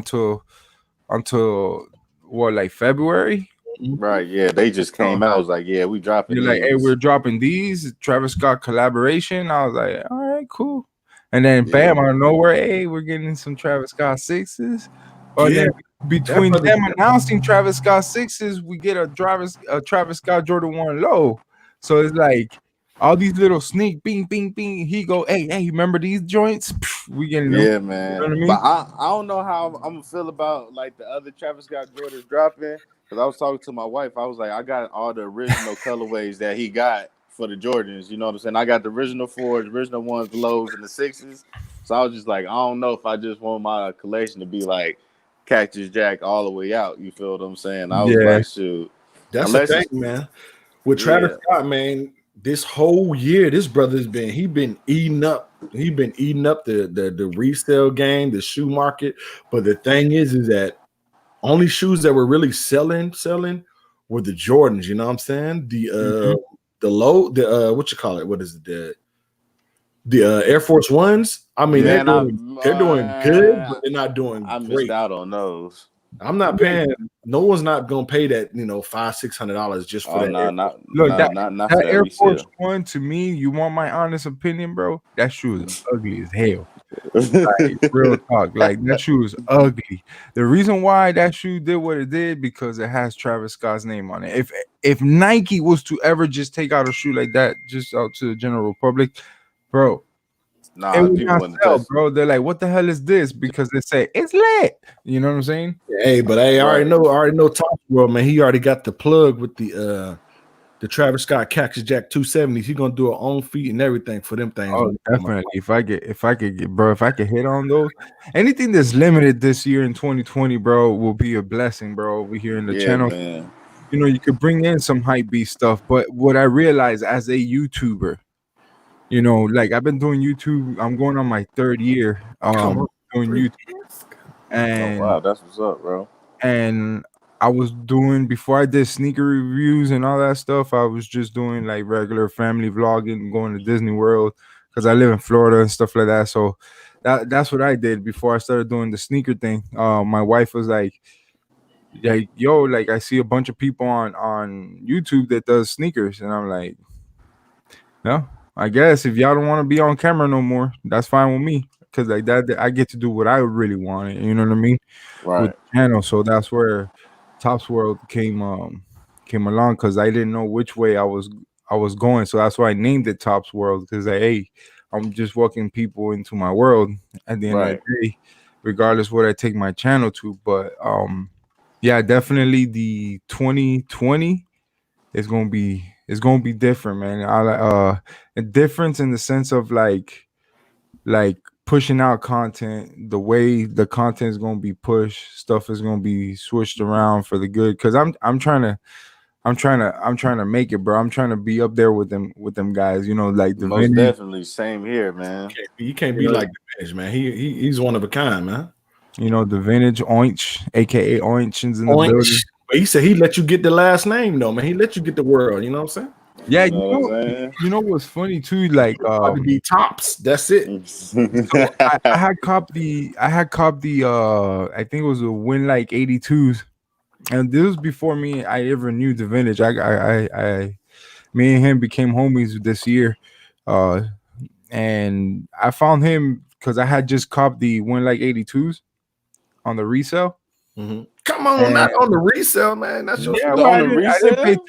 until what, like February? Right, yeah. They just came out. I was like, yeah, we dropping. You're like, hey, we're dropping these Travis Scott collaboration. I was like, all right, cool. And then bam, out of nowhere, hey, we're getting some Travis Scott 6s. Then between them announcing Travis Scott 6s, we get a Travis Scott Jordan 1 low. So it's like all these little sneak, bing, bing, bing. He go, hey, remember these joints? We getting them. Yeah, man. You know what I mean? But I don't know how I'm gonna feel about like the other Travis Scott Jordans dropping. Because I was talking to my wife, I was like, I got all the original colorways that he got for the Jordans. You know what I'm saying? I got the original 4s, original 1s, the lows, and the 6s. So I was just like, I don't know if I just want my collection to be like Cactus Jack all the way out. You feel what I'm saying? I was like, shoot. That's the thing, man. With Travis Scott, man, this whole year, this brother's been eating up. He been eating up the resale game, the shoe market. But the thing is that only shoes that were really selling were the Jordans. You know what I'm saying? The low, what you call it? What is it? The Air Force Ones. I mean, Man, they're doing good, but they're not doing I missed great. out on those. I'm not paying. No one's not gonna pay that, $500-$600 just for that. That Air Force One, to me, you want my honest opinion, bro? That shoe is ugly as hell. Like, real talk, like that shoe is ugly. The reason why that shoe did what it did because it has Travis Scott's name on it. If Nike was to ever just take out a shoe like that, just out to the general public, bro. Nah, it would not sell, bro. They're like, what the hell is this? Because they say it's lit. You know what I'm saying? Hey, but I already know Top World, man. He already got the plug with the Travis Scott Cactus Jack 270s. He's gonna do an own feet and everything for them things. Oh, definitely. If I could hit on those, anything that's limited this year in 2020, bro, will be a blessing, bro. Over here in the channel, man. You could bring in some hype beast stuff. But what I realized as a YouTuber, like I've been doing YouTube. I'm going on my 3rd year doing YouTube. And wow, that's what's up, bro. And I was doing, before I did sneaker reviews and all that stuff, I was just doing like regular family vlogging, going to Disney World because I live in Florida and stuff like that. So that's what I did before I started doing the sneaker thing. My wife was like, yo, like I see a bunch of people on YouTube that does sneakers. And I'm like, no, I guess if y'all don't want to be on camera no more, that's fine with me. Because like that, I get to do what I really wanted. You know what I mean? Right. With the channel. So that's where Topps World came along, because I didn't know which way I was going. So that's why I named it Topps World, because hey, I'm just walking people into my world at the end of the day, regardless what I take my channel to. But yeah, definitely the 2020 is gonna be different, man. A difference in the sense of like pushing out content, the way the content is going to be pushed, stuff is going to be switched around for the good. Because I'm trying to make it, bro. I'm trying to be up there with them guys. Like the most vintage. Definitely same here, man. You can't be like the vintage, man. He's one of a kind, man. The vintage Oinch, aka Oinch, is in the building. But he said he let you get the last name, though, man. He let you get the world. You know what I'm saying? Yeah, you know what's funny too? Like be Tops. That's it. So I had copped the I think it was a Win Like 82s, and this was before I ever knew the vintage. Me and him became homies this year, and I found him because I had just copped the Win Like 82s on the resale. Mm-hmm. Come on, not on the resale, man. That's your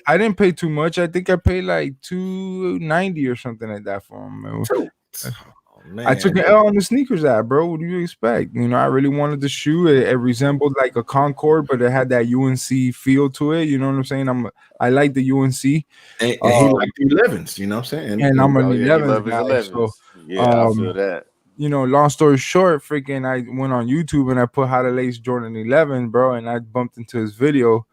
I didn't pay too much. I think I paid like $290 or something like that for him. Man. I took an L on the sneakers app, bro. What do you expect? I really wanted the shoe. It resembled like a Concord, but it had that UNC feel to it. You know what I'm saying? I like the UNC. And he liked the 11s, you know what I'm saying? And I'm an 11 guy. So, I feel that. Long story short, freaking, I went on YouTube and I put how to lace Jordan 11, bro, and I bumped into his video,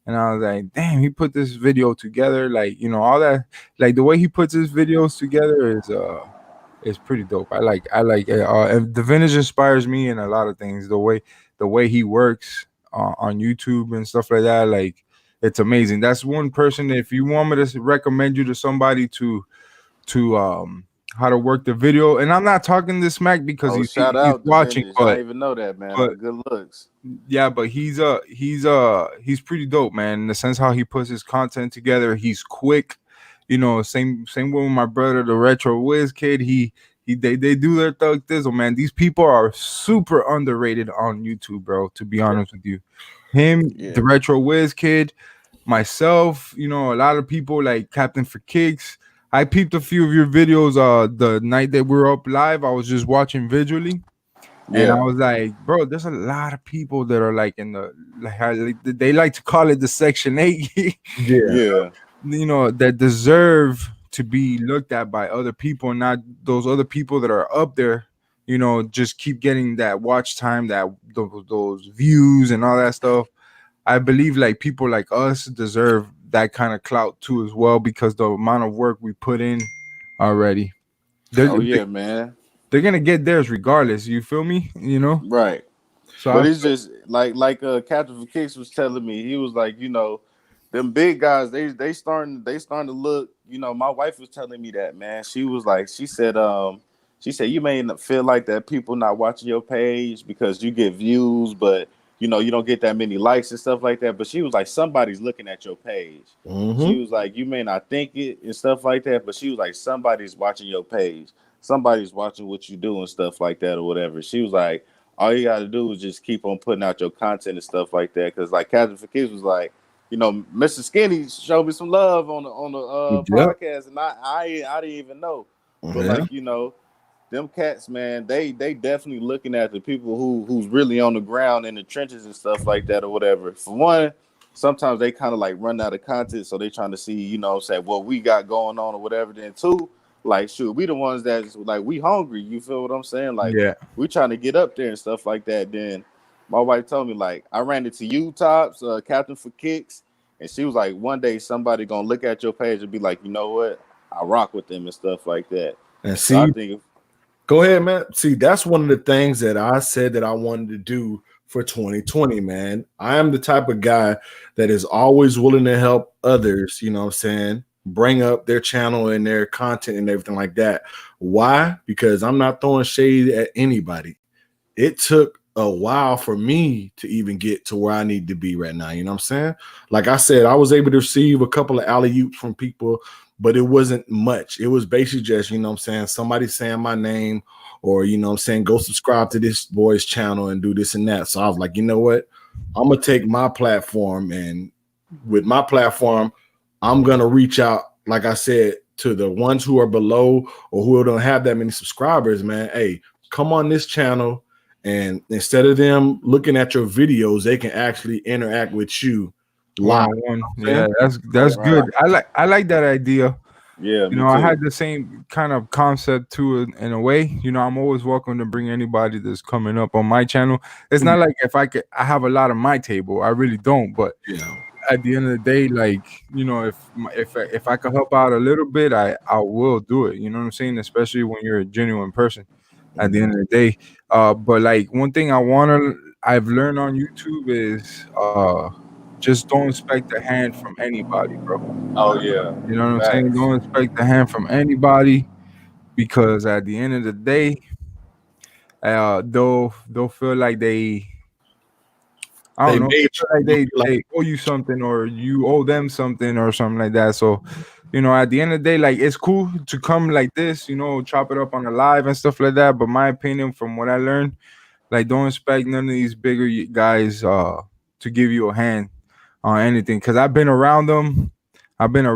and I was like, damn, he put this video together, like, all that, like the way he puts his videos together is pretty dope. I like it. And the vintage inspires me in a lot of things. The way he works on YouTube and stuff like that, like, it's amazing. That's one person. If you want me to recommend you to somebody to how to work the video, and I'm not talking this smack because he's watching, but I didn't even know that, man. Good looks. Yeah, but he's pretty dope, man. In the sense how he puts his content together, he's quick. Same way with my brother, the Retro Wiz Kid. They do their thug thizzle, man. These people are super underrated on YouTube, bro. To be honest with you, the Retro Wiz Kid, myself, a lot of people like Captain for Kicks. I peeped a few of your videos the night that we were up live. I was just watching visually. And I was like, bro, there's a lot of people that are like in the they like to call it the Section 8. That deserve to be looked at by other people, not those other people that are up there, just keep getting that watch time, those views and all that stuff. I believe like people like us deserve that kind of clout too as well, because the amount of work we put in already. Oh yeah, man. They're gonna get theirs regardless. You feel me? You know. Right. So But it's just like Captain for Kicks was telling me. He was like, you know, them big guys, they starting to look. You know, my wife was telling me that, man. She was like, she said you may not feel like that people not watching your page because you get views, but you know you don't get that many likes and stuff like that. But she was like, somebody's looking at your page. She was like, you may not think it and stuff like that, but she was like, somebody's watching your page. Somebody's watching what you do and stuff like that or whatever. She was like, all you got to do is just keep on putting out your content and stuff like that. Because like Captain for Kids was like, you know, Mr. Skinny showed me some love on the podcast, and I didn't even know. But like, you know, them cats, man, they definitely looking at the people who's really on the ground in the trenches and stuff like that or whatever. For one, sometimes they kind of like run out of content, so they trying to see, you know, say what we got going on or whatever. Then two, like, shoot, we the ones that's like, we hungry. You feel what I'm saying? Like, we trying to get up there and stuff like that. Then my wife told me, like, I ran into you, Tops, Captain for Kicks, and she was like, one day somebody gonna look at your page and be like, you know what? I rock with them and stuff like that. And see, so I think go ahead, man. See, that's one of the things that I said that I wanted to do for 2020, man. I am the type of guy that is always willing to help others, you know what I'm saying, bring up their channel and their content and everything like that. Why? Because I'm not throwing shade at anybody. It took a while for me to even get to where I need to be right now. You know what I'm saying? Like I said, I was able to receive a couple of alley-oops from people, but it wasn't much. It was basically just, you know what I'm saying, somebody saying my name, or, you know what I'm saying, go subscribe to this boy's channel and do this and that. So I was like, you know what? I'm going to take my platform, and with my platform, I'm going to reach out, like I said, to the ones who are below or who don't have that many subscribers, man. Hey, come on this channel, and instead of them looking at your videos, they can actually interact with you live. Yeah, that's good. I like that idea. Yeah, you know, I had the same kind of concept too in a way. You know, I'm always welcome to bring anybody that's coming up on my channel. It's not like I have a lot on my table. I really don't, but at the end of the day, like, you know, if I could help out a little bit, I will do it. You know what I'm saying? Especially when you're a genuine person at the end of the day. But like, one thing I've learned on YouTube is just don't expect a hand from anybody, bro. Oh yeah. You know what I'm saying? Don't expect a hand from anybody, because at the end of the day, they'll feel like they owe you something, or you owe them something, or something like that. So, you know, at the end of the day, like, it's cool to come like this, you know, chop it up on the live and stuff like that. But my opinion, from what I learned, like, don't expect none of these bigger guys to give you a hand on anything, because I've been around them. I've been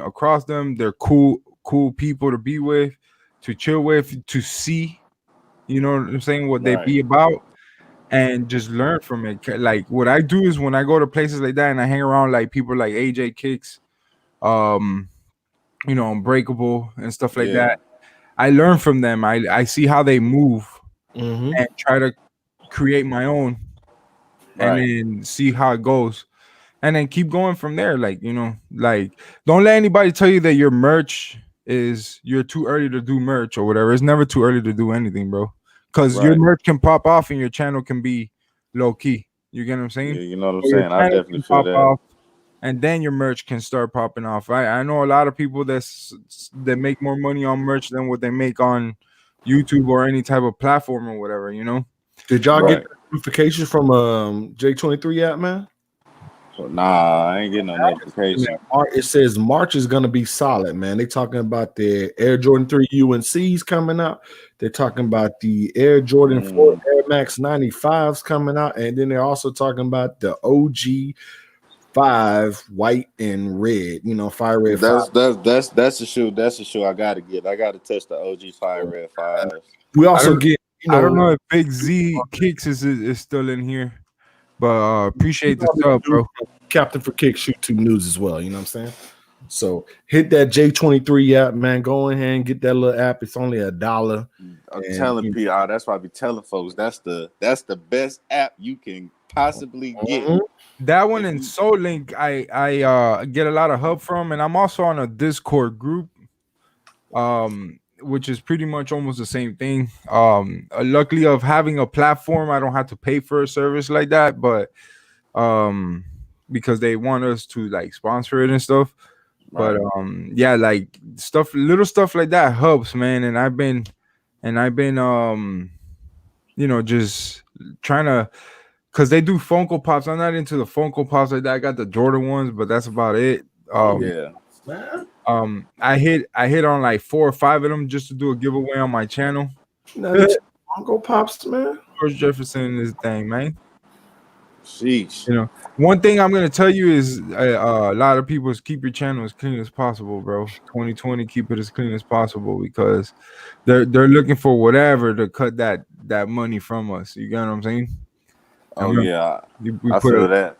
across them. They're cool people to be with, to chill with, to see, you know what I'm saying, what they be about, and just learn from it. Like, what I do is, when I go to places like that and I hang around like people like AJ Kicks, you know, Unbreakable and stuff like that, I learn from them. I see how they move and try to create my own, and then see how it goes. And then keep going from there. Like, you know, like, don't let anybody tell you that your merch you're too early to do merch or whatever. It's never too early to do anything, bro. Because your merch can pop off and your channel can be low key. You get what I'm saying? Yeah, you know what I'm saying? I definitely feel that. Off, and then your merch can start popping off. I know a lot of people that make more money on merch than what they make on YouTube or any type of platform or whatever, you know? Did y'all get notifications from J23 app, man? Nah, I ain't getting no notification. It says March is gonna be solid, man. They talking about the Air Jordan 3 UNCs coming out. They're talking about the Air Jordan 4 Air Max 95s coming out, and then they're also talking about the OG 5 white and red. You know, fire red. That's the shoe. That's the shoe I gotta get. I gotta test the OG fire red 5s. We also get. You know, I don't know if Big Z Kicks is still in here. But appreciate the sub, bro. Captain for Kicks YouTube News as well. You know what I'm saying? So hit that J23 app, man. Go ahead and get that little app. It's only $1. I'm telling people, that's why I be telling folks that's the best app you can possibly get. Mhm. That one If and you, Soul Link, I get a lot of help from, and I'm also on a Discord group, which is pretty much almost the same thing. Luckily of having a platform, I don't have to pay for a service like that, but um, because they want us to like sponsor it and stuff. But right. yeah, like little stuff like that helps, man. And I've been just trying to, because they do Funko Pops. I'm not into the Funko Pops like that. I got the Jordan ones, but that's about it. Oh yeah. Man, I hit on like 4 or 5 of them just to do a giveaway on my channel. nothing. Uncle Pops, man. George Jefferson and his thing, man. Sheesh. One thing I'm gonna tell you is a lot of people is keep your channel as clean as possible, bro. 2020, keep it as clean as possible because they're looking for whatever to cut that money from us. You get what I'm saying? Oh And yeah. we I put feel a, that.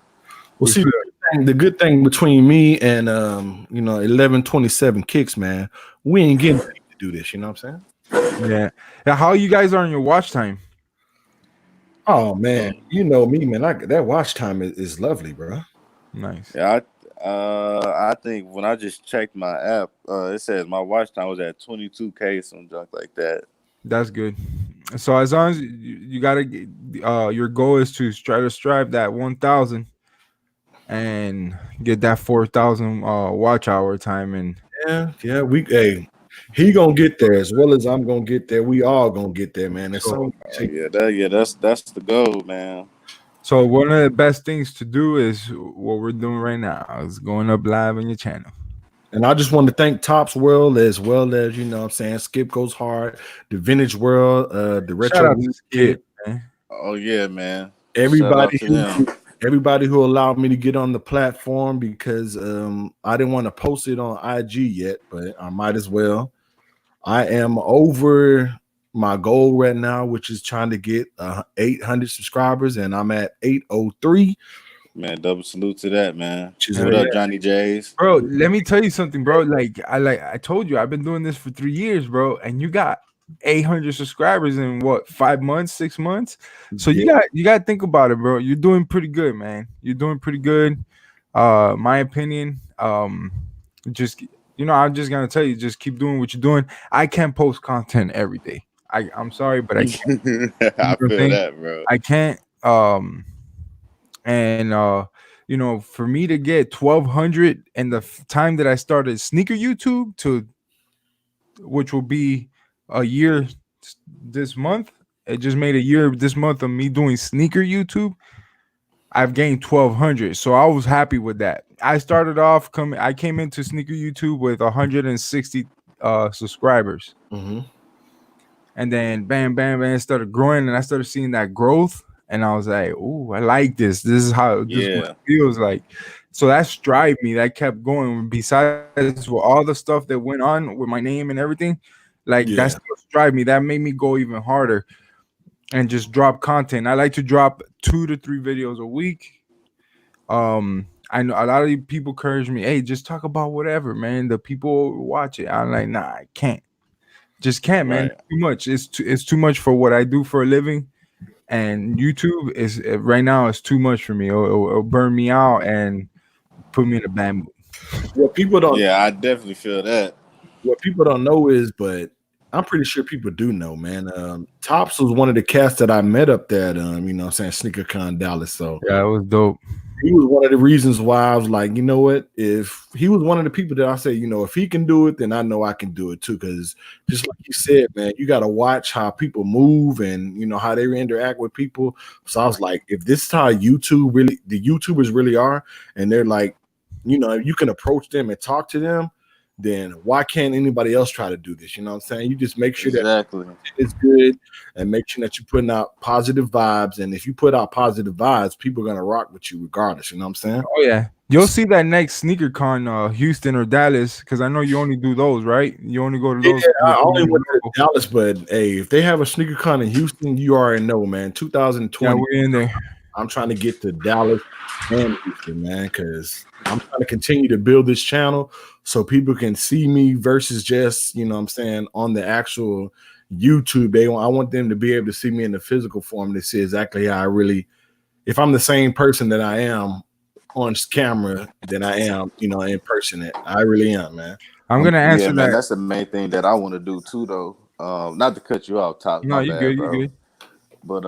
Well, we see, put the good thing between me and 1127 Kicks, man, we ain't getting paid to do this. You know what I'm saying? yeah. How you guys are on your watch time? Oh man, you know me, man. That watch time is lovely, bro. Nice. Yeah, I think when I just checked my app, it says my watch time was at 22K, some junk like that. That's good. So as long as you gotta get, your goal is to try to strive that 1,000 and get that 4,000 watch hour time. And Yeah. He gonna get there as well as I'm gonna get there. We all gonna get there, man. It's So- so That's the goal, man. so one of the best things to do is what we're doing right now is going up live on your channel. and I just want to thank Tops World as well as what I'm saying, Skip Goes Hard, the Vintage World, the Shout Retro out to Skip, man. Oh yeah, man. everybody Shout out to them. everybody who allowed me to get on the platform because I didn't want to post it on IG yet, but I might as well. I am over my goal right now, which is trying to get 800 subscribers, and I'm at 803. Man, double salute to that, man. Which is What up, Johnny J's? Bro, let me tell you something, bro. I told you, I've been doing this for 3 years, bro, and you got 800 subscribers in what, 5 months, 6 months? So you got to think about it, bro. You're doing pretty good, man. You're doing pretty good. My opinion, just I'm just gonna tell you, just keep doing what you're doing. I can't post content every day. I'm sorry, but I can't. I feel saying? that, bro. I can't. And for me to get 1,200 and the time that I started sneaker YouTube to, which will be a year this month, it just made a year this month of me doing sneaker YouTube. I've gained 1,200, so I was happy with that. I started off I came into sneaker YouTube with 160 subscribers, and then bam, bam, bam, started growing, and I started seeing that growth, and I was like, "Ooh, I like this. This is how this is what it feels like." So that strived me. That kept going. Besides with all the stuff that went on with my name and everything, that still strived me. That made me go even harder and just drop content. I like to drop 2 to 3 videos a week. I know a lot of people encourage me, hey, just talk about whatever, man. The people watch it. I'm like, nah, I can't. Just can't, man. Right. It's too much. It's too much for what I do for a living. And YouTube is right now it's too much for me. It'll burn me out and put me in a bad mood. What people don't Yeah, I definitely feel that. What people don't know is, but I'm pretty sure people do know, man. Tops was one of the cats that I met up there at SneakerCon Dallas. So yeah, it was dope. He was one of the reasons why I was like, you know what? If he was one of the people that I say, if he can do it, then I know I can do it too. Because just like you said, man, you got to watch how people move and how they interact with people. So I was like, if this is how the YouTubers really are, and they're like, you can approach them and talk to them, then why can't anybody else try to do this? You know what I'm saying? You just make sure that it's good and make sure that you're putting out positive vibes. And if you put out positive vibes, people are going to rock with you regardless. You know what I'm saying? Oh, yeah. You'll see that next SneakerCon, Houston or Dallas, because I know you only do those, right? You only go to those. Yeah, I only went to Dallas, but hey, if they have a SneakerCon in Houston, you already know, man. 2020. Yeah, we're in there. I'm trying to get to Dallas and Houston, man, because I'm trying to continue to build this channel so people can see me versus just, on the actual YouTube. I want them to be able to see me in the physical form to see exactly how I really if I'm the same person that I am on camera than I am, in person. I really am, man. I'm gonna Yeah, answer man, that. that's the main thing that I want to do too, though. Not to cut you off, top. No, My you good, bad, you bro. good. But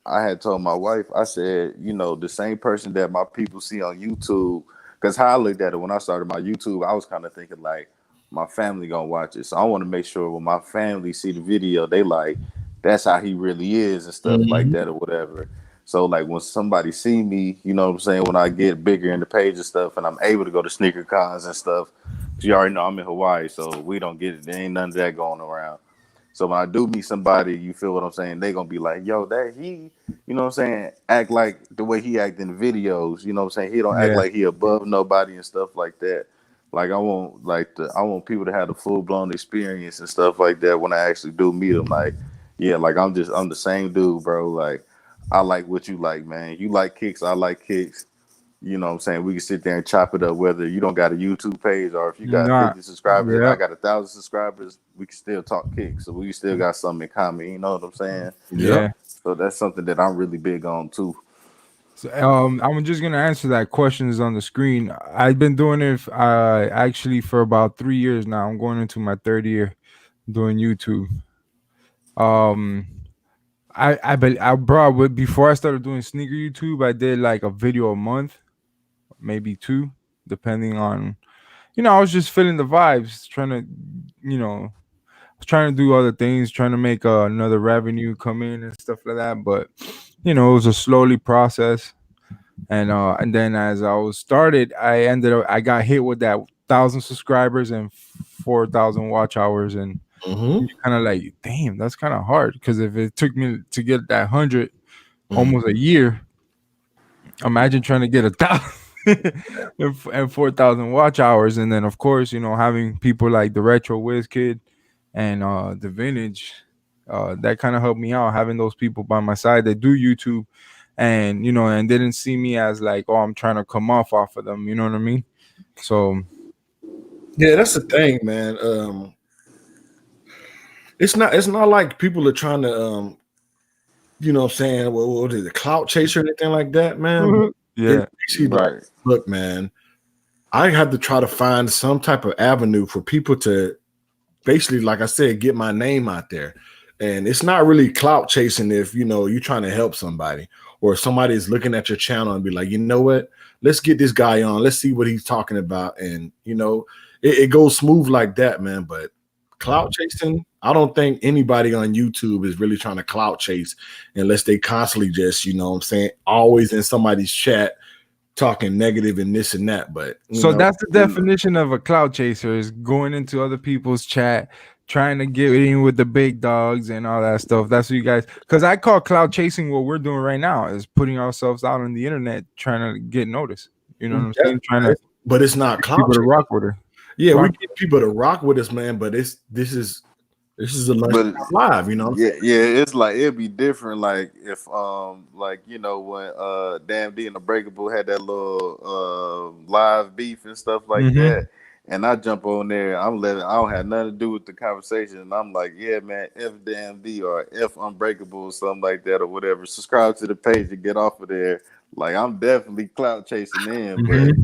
I had told my wife, I said, the same person that my people see on YouTube, because how I looked at it when I started my YouTube, I was kind of thinking like my family gonna watch it, so I want to make sure when my family see the video, they like that's how he really is and stuff like Mhm. that or whatever. So like when somebody see me, you know what I'm saying, when I get bigger in the page and stuff, and I'm able to go to sneaker cons and stuff, 'cause you already know I'm in Hawaii, so we don't get it. There ain't none of that going around. So when I do meet somebody, you feel what I'm saying? They gonna be like, yo, that he, you know what I'm saying, act like the way he act in the videos, you know what I'm saying? He don't act Yeah, like he above nobody and stuff like that. Like I want people to have the full blown experience and stuff like that when I actually do meet them. Like, yeah, like I'm the same dude, bro. Like I like what you like, man. You like kicks, I like kicks. You know what I'm saying? We can sit there and chop it up whether you don't got a YouTube page or if you got not. 50 subscribers and I Yeah, got 1,000 subscribers, we can still talk kicks. So we still got something in common. You know what I'm saying? Yep. yeah. So that's something that I'm really big on too. So, I'm just gonna answer that question is on the screen. I've been doing it actually for about 3 years now. I'm going into my third year doing YouTube. Um, bro, before I started doing sneaker YouTube, I did like a video a month, maybe two, depending on. I was just feeling the vibes, trying to, I was trying to do other things, trying to make another revenue come in and stuff like that. But it was a slowly process. And then as I was started, I got hit with that 1,000 subscribers and 4,000 watch hours, and Hmm. you kind of like, damn, that's kind of hard because if it took me to get that 100 Mm. almost a year, imagine trying to get 1,000 and 4,000 watch hours, and then of course having people like the Retro Whiz Kid and the Vintage, that kind of helped me out having those people by my side that do YouTube, and and didn't see me as like, oh, I'm trying to come off of them. You know what I mean? So Yeah, that's the thing, man. It's not like people are trying to what I'm saying, what is it, clout chaser or anything like that, man. But it's yeah, actually like, Right. look, man, I had to try to find some type of avenue for people to basically, like I said, get my name out there. And it's not really clout chasing if you're trying to help somebody or somebody's looking at your channel and be like, you know what, let's get this guy on, let's see what he's talking about. And it goes smooth like that, man. But clout chasing, I don't think anybody on YouTube is really trying to clout chase unless they constantly just, what I'm saying, always in somebody's chat talking negative and this and that. But so that's the Mm. definition of a cloud chaser, is going into other people's chat, trying to get in with the big dogs and all that stuff. That's what you guys, because I call cloud chasing what we're doing right now is putting ourselves out on the internet, trying to get noticed. You know what I'm saying? Trying to but it's not get clout people to chasing. rock with her. Yeah, we Rock. get people to rock with us, man. But this is a lunch But live, you know. yeah, it's like it'd be different like if like when Damn D and Unbreakable had that little live beef and stuff like Mm-hmm. that. And I jump on there, I don't have nothing to do with the conversation. And I'm like, yeah, man, F Damn D or F Unbreakable or something like that or whatever. Subscribe to the page and get off of there. Like I'm definitely clout chasing in, but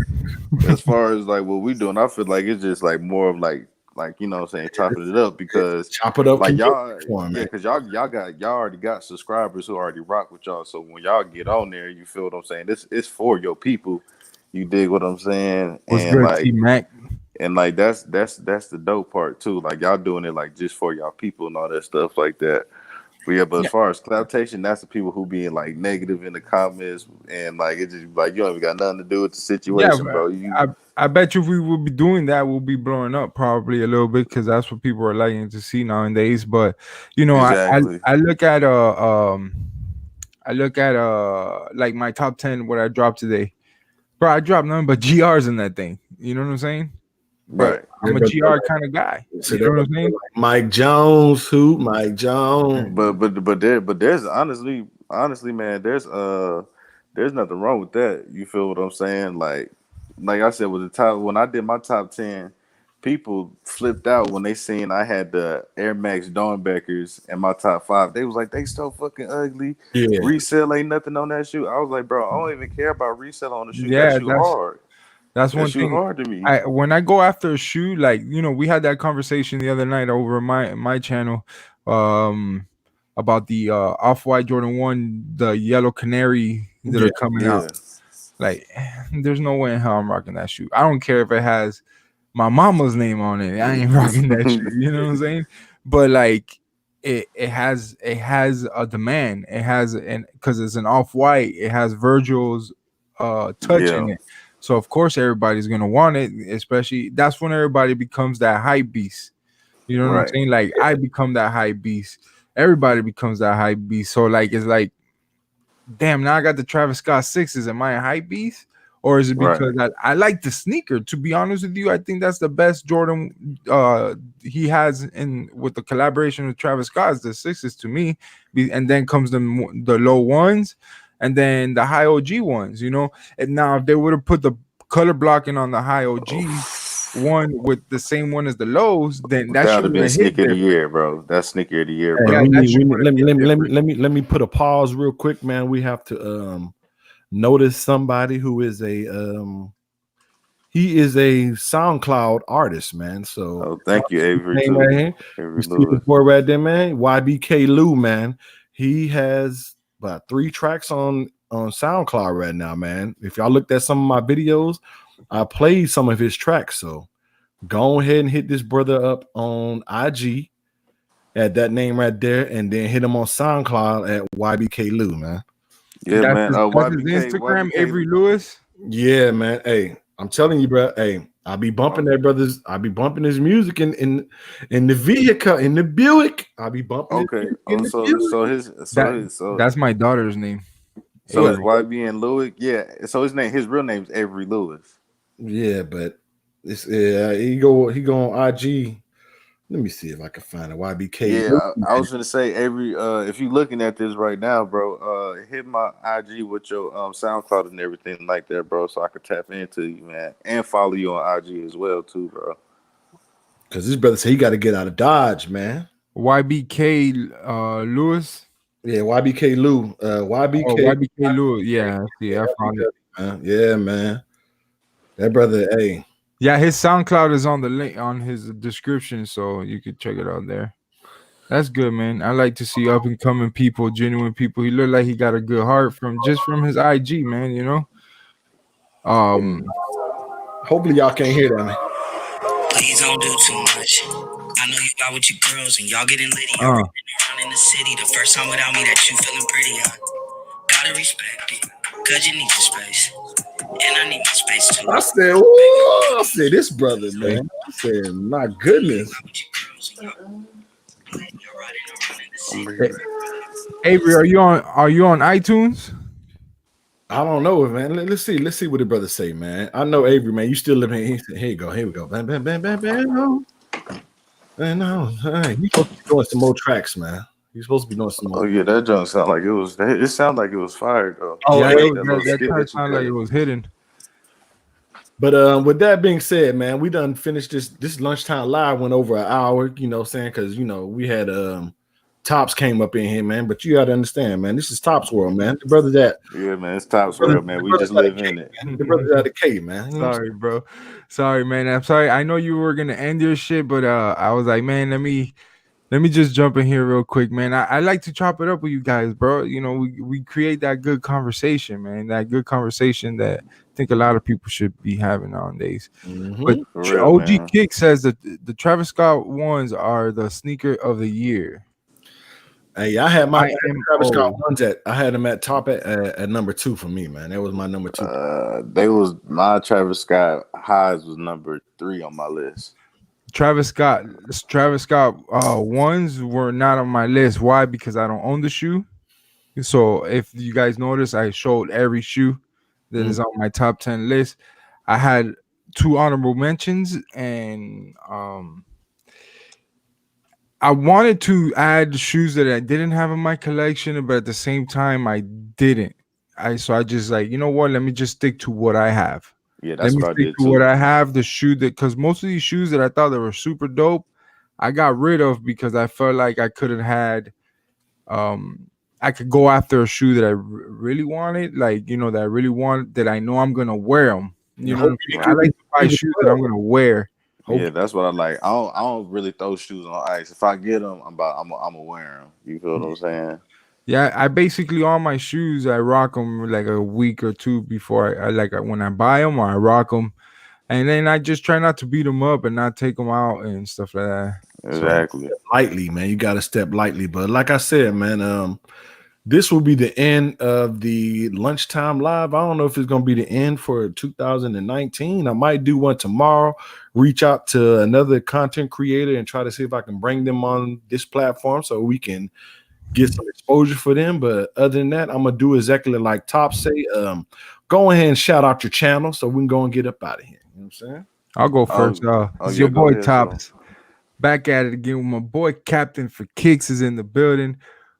as far as like what we doing, I feel like it's just like more of like what I'm saying, chopping it up because Chop it up, like keep it y'all, for yeah, man. because y'all already got subscribers who already rock with y'all. So when y'all get on there, you feel what I'm saying. This it's for your people. You dig what I'm saying? What's good, T Mac? And like that's the dope part too. Like y'all doing it like just for y'all people and all that stuff like that. But yeah, but as far as cloutation, that's the people who being like negative in the comments and like it just like you don't even got nothing to do with the Yeah, situation, but bro. You I bet you if we would be doing that, we'll be blowing up probably a little bit because that's what people are liking to see nowadays. But exactly. I look at like my top 10 what I dropped today. Bro, I dropped nothing but GRs in that thing. You know what I'm saying? But Right. I'm a GR kind of guy. So You they know what I'm saying? like Mike Jones, who Mike Jones. There's honestly, man, there's nothing wrong with that. You feel what I'm saying? Like I said with the top when I did my top 10, people flipped out when they seen I had the Air Max Dawnbeckers in my top 5. They was like, they so fucking ugly. Yeah, Resale ain't nothing on that shoe. I was like, bro, I don't even care about resale on the shoe. That Yeah, shoe hard. that's That one shoe thing. hard to me. When I go after a shoe, like, we had that conversation the other night over my channel, about the Off-White Jordan 1, the yellow canary that are coming out. Yeah. Like, there's no way in hell I'm rocking that shoe. I don't care if it has my mama's name on it. I ain't rocking that shoe. You know what I'm saying? But like, it has a demand. It has, and because it's an Off-White, it has Virgil's touch in Yeah. it. So of course everybody's gonna want it. Especially that's when everybody becomes that hype beast. You know what I'm Right. saying? Like, I become that hype beast. Everybody becomes that hype beast. So like, it's like, damn, now I got the Travis Scott 6s. Am I a hype beast? Or is it Right. because I like the sneaker? To be honest with you, I think that's the best Jordan he has in with the collaboration with Travis Scott is the 6s to me. And then comes the low ones, and then the high OG ones, And now if they would have put the color blocking on the high OG one with the same one as the lows, then that That should would have been hit sneaker of there. the year, bro. That's sneaker of the year, Hey, bro. Yeah, that shit would've let hit me different. let me put a pause real quick, man. We have to notice somebody who is he is a SoundCloud artist, man. So Oh, thank you, Avery. name Too. right here. Avery You see Lewis. the boy right there, man. YBK Lou, man. He has about 3 tracks on SoundCloud right now, man. If y'all looked at some of my videos, I played some of his tracks. So go ahead and hit this brother up on IG at that name right there, and then hit him on SoundCloud at YBK Lou, man. Yeah, That's man. his, that's his YBK, Instagram, YBK. Avery Lewis. Yeah, man. Hey, I'm telling you, bro. Hey, I'll be bumping that brothers. I'll be bumping his music in the vehicle, in the Buick. I'll be bumping. Okay. In Oh, the so Buick. so his so his so That's my daughter's name. so Yeah. his YB and Lewis. Yeah. So his real name is Avery Lewis. Yeah, but it's he go on IG. Let me see if I can find a YBK. Yeah, I was gonna say Avery. If you looking at this right now, bro, hit my IG with your SoundCloud and everything like that, bro, so I could tap into you, man, and follow you on IG as well, too, bro. Because this brother said he got to get out of Dodge, man. YBK Lewis. Yeah, YBK Lou. YBK. Oh, YBK Lewis. Yeah, I found it. Man. Yeah, man. That brother, hey. Yeah, his SoundCloud is on the link on his description, so you could check it out there. That's good, man. I like to see up and coming people, genuine people. He looked like he got a good heart from his IG, man. Hopefully y'all can't hear that, man. Please don't do too much. I know you out with your girls and y'all getting litty. You're running around in the city. The first time without me that you feeling pretty, huh? Gotta respect it, cause you need your space. And I need my space too. I said, "Ooh," I said, this brother, man. I said, my goodness. Avery, are you on iTunes? I don't know, man. Let's see what the brother say, man. I know Avery, man. You still living here. He said, here we go. Bam, bam, bam, bam, bam. No. Man, no. Right. He's supposed to be doing some more tracks, man. He's supposed to be doing some more. Oh yeah, that junk sound like it was. It sounded like it was fired though. Oh, Yeah, yeah, that kind of sounded like it was hidden. But with that being said, man, we done finished this lunchtime live, went over an hour, you know what I'm saying? Because we had Tops came up in here, man. But you gotta understand, man, this is Tops world, man. The brother that Yeah, man, it's Tops world, man. We just live in it. the brother out of K, man. You know what I'm Sorry, bro. Sorry, man. I'm sorry. I know you were gonna end your shit, but I was like, man, let me just jump in here real quick, man. I like to chop it up with you guys, bro. We create that good conversation, man. That good conversation that I think a lot of people should be having nowadays. saying? But For real, OG man. Kick says that the Travis Scott ones are the sneaker of the year. Hey, I had my Travis Scott IMO. ones I had him at top at number 2 for me, man. That was my number 2. They was my Travis Scott highs was number 3 on my list. Travis Scott ones were not on my list. Why? Because I don't own the shoe. So if you guys notice, I showed every shoe that is on my top 10 list. I had 2 honorable mentions, and I wanted to add shoes that I didn't have in my collection, but at the same time I didn't. So I just like, you know what? Let me just stick to what I have. Yeah, Let that's me what I stick did to what too. I have. The shoe that, because most of these shoes that I thought that were super dope, I got rid of because I felt like I could have had, I could go after a shoe that I really wanted, like, you know, that I really want, that I know I'm gonna wear them. And You know what I'm hopefully saying? you I can like to buy receive as shoes that I'm well. gonna wear. Yeah, Hopefully, that's what I like. I don't really throw shoes on ice. If I get them, I'm gonna wear them. You feel what I'm saying? Yeah, I basically, all my shoes, I rock them like a week or two before I like when I buy them, or I rock them, and then I just try not to beat them up and not take them out and stuff like that. So Exactly. lightly, man. You got to step lightly. But like I said, man, this will be the end of the lunchtime live. I don't know if it's going to be the end for 2019. I might do one tomorrow, reach out to another content creator and try to see if I can bring them on this platform so we can get some exposure for them. But other than that, I'm going to do exactly like Top say. Go ahead and shout out your channel so we can go and get up out of here. You know what I'm saying? I'll go first. Oh It's yeah, your go boy ahead. So Tops. Back at it again with my boy Captain for Kicks is in the building.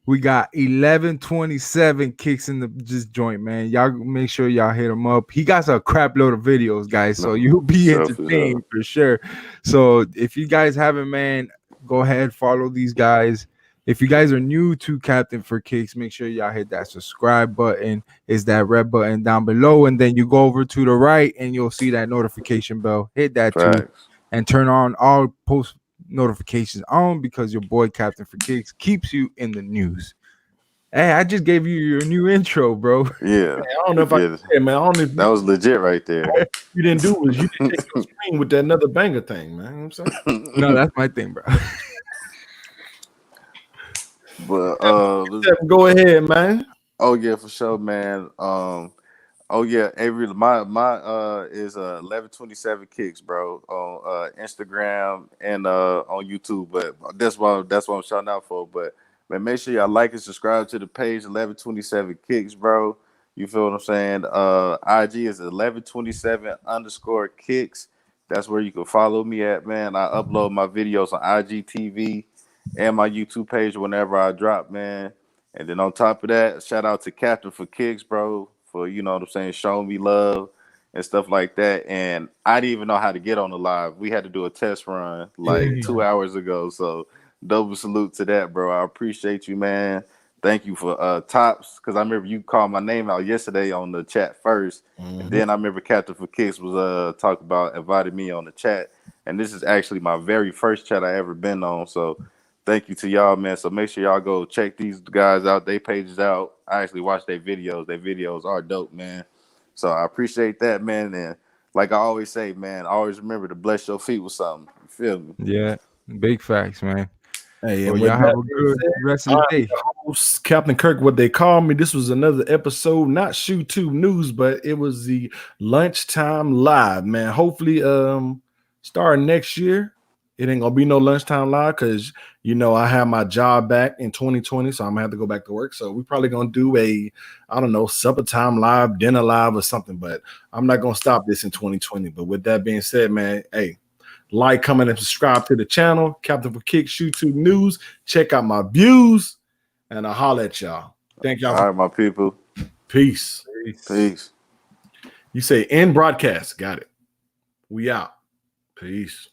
We got 1127 kicks in the just joint, man. Y'all make sure y'all hit him up. He got a crap load of videos, guys, so you'll be for sure. entertained for sure. So if you guys haven't, man, go ahead, follow these guys. If you guys are new to Captain for Kicks, make sure y'all hit that subscribe button. Is that red button down below, and then you go over to the right and you'll see that notification bell. Hit that too, Facts. and turn on all post notifications on, because your boy Captain for Kicks keeps you in the news. Hey, I just gave you your new intro, bro. Yeah. I don't know if I Yeah. can, man. I don't know if That was legit right there. you didn't do was you didn't take your screen with that another banger thing, man. You know what I'm saying? No, that's my thing, bro. But Go ahead, man. oh yeah, for sure, man. Oh yeah, Avery, my is 1127 kicks, bro, on Instagram and on YouTube. But that's what I'm shouting out for. But man, make sure y'all like and subscribe to the page 1127 kicks, bro. You feel what I'm saying? IG is 1127_kicks. That's where you can follow me at, man. I upload my videos on IGTV and my YouTube page whenever I drop, man. And then on top of that, shout out to Captain for Kicks, bro, for, you know what I'm saying, showing me love and stuff like that. And I didn't even know how to get on the live. We had to do a test run like Yeah. 2 hours ago. So double salute to that, bro. I appreciate you, man. Thank you for Tops, because I remember you called my name out yesterday on the chat first. And then I remember Captain for Kicks was talking about inviting me on the chat. And this is actually my very first chat I ever been on. So thank you to y'all, man. So make sure y'all go check these guys out, their pages out. I actually watch their videos. Their videos are dope, man. So I appreciate that, man. And like I always say, man, always remember to bless your feet with something. You feel me? Yeah, big facts, man. Hey, Well, and with y'all that have a being good said, rest of the I'm day. your host, Captain Kirk, what they call me. This was another episode, not ShoeTube News, but it was the lunchtime live, man. Hopefully, starting next year, it ain't gonna be no lunchtime live because you know I have my job back in 2020, so I'm gonna have to go back to work. So we probably gonna do a, I don't know, supper time live, dinner live, or something. But I'm not gonna stop this in 2020. But with that being said, man, hey. Like, comment, and subscribe to the channel. Captain for Kicks, ShoeTube News. Check out my views, and I'll holler at y'all. Thank y'all. All right, my people. Peace. Peace. You say end broadcast. Got it. We out. Peace.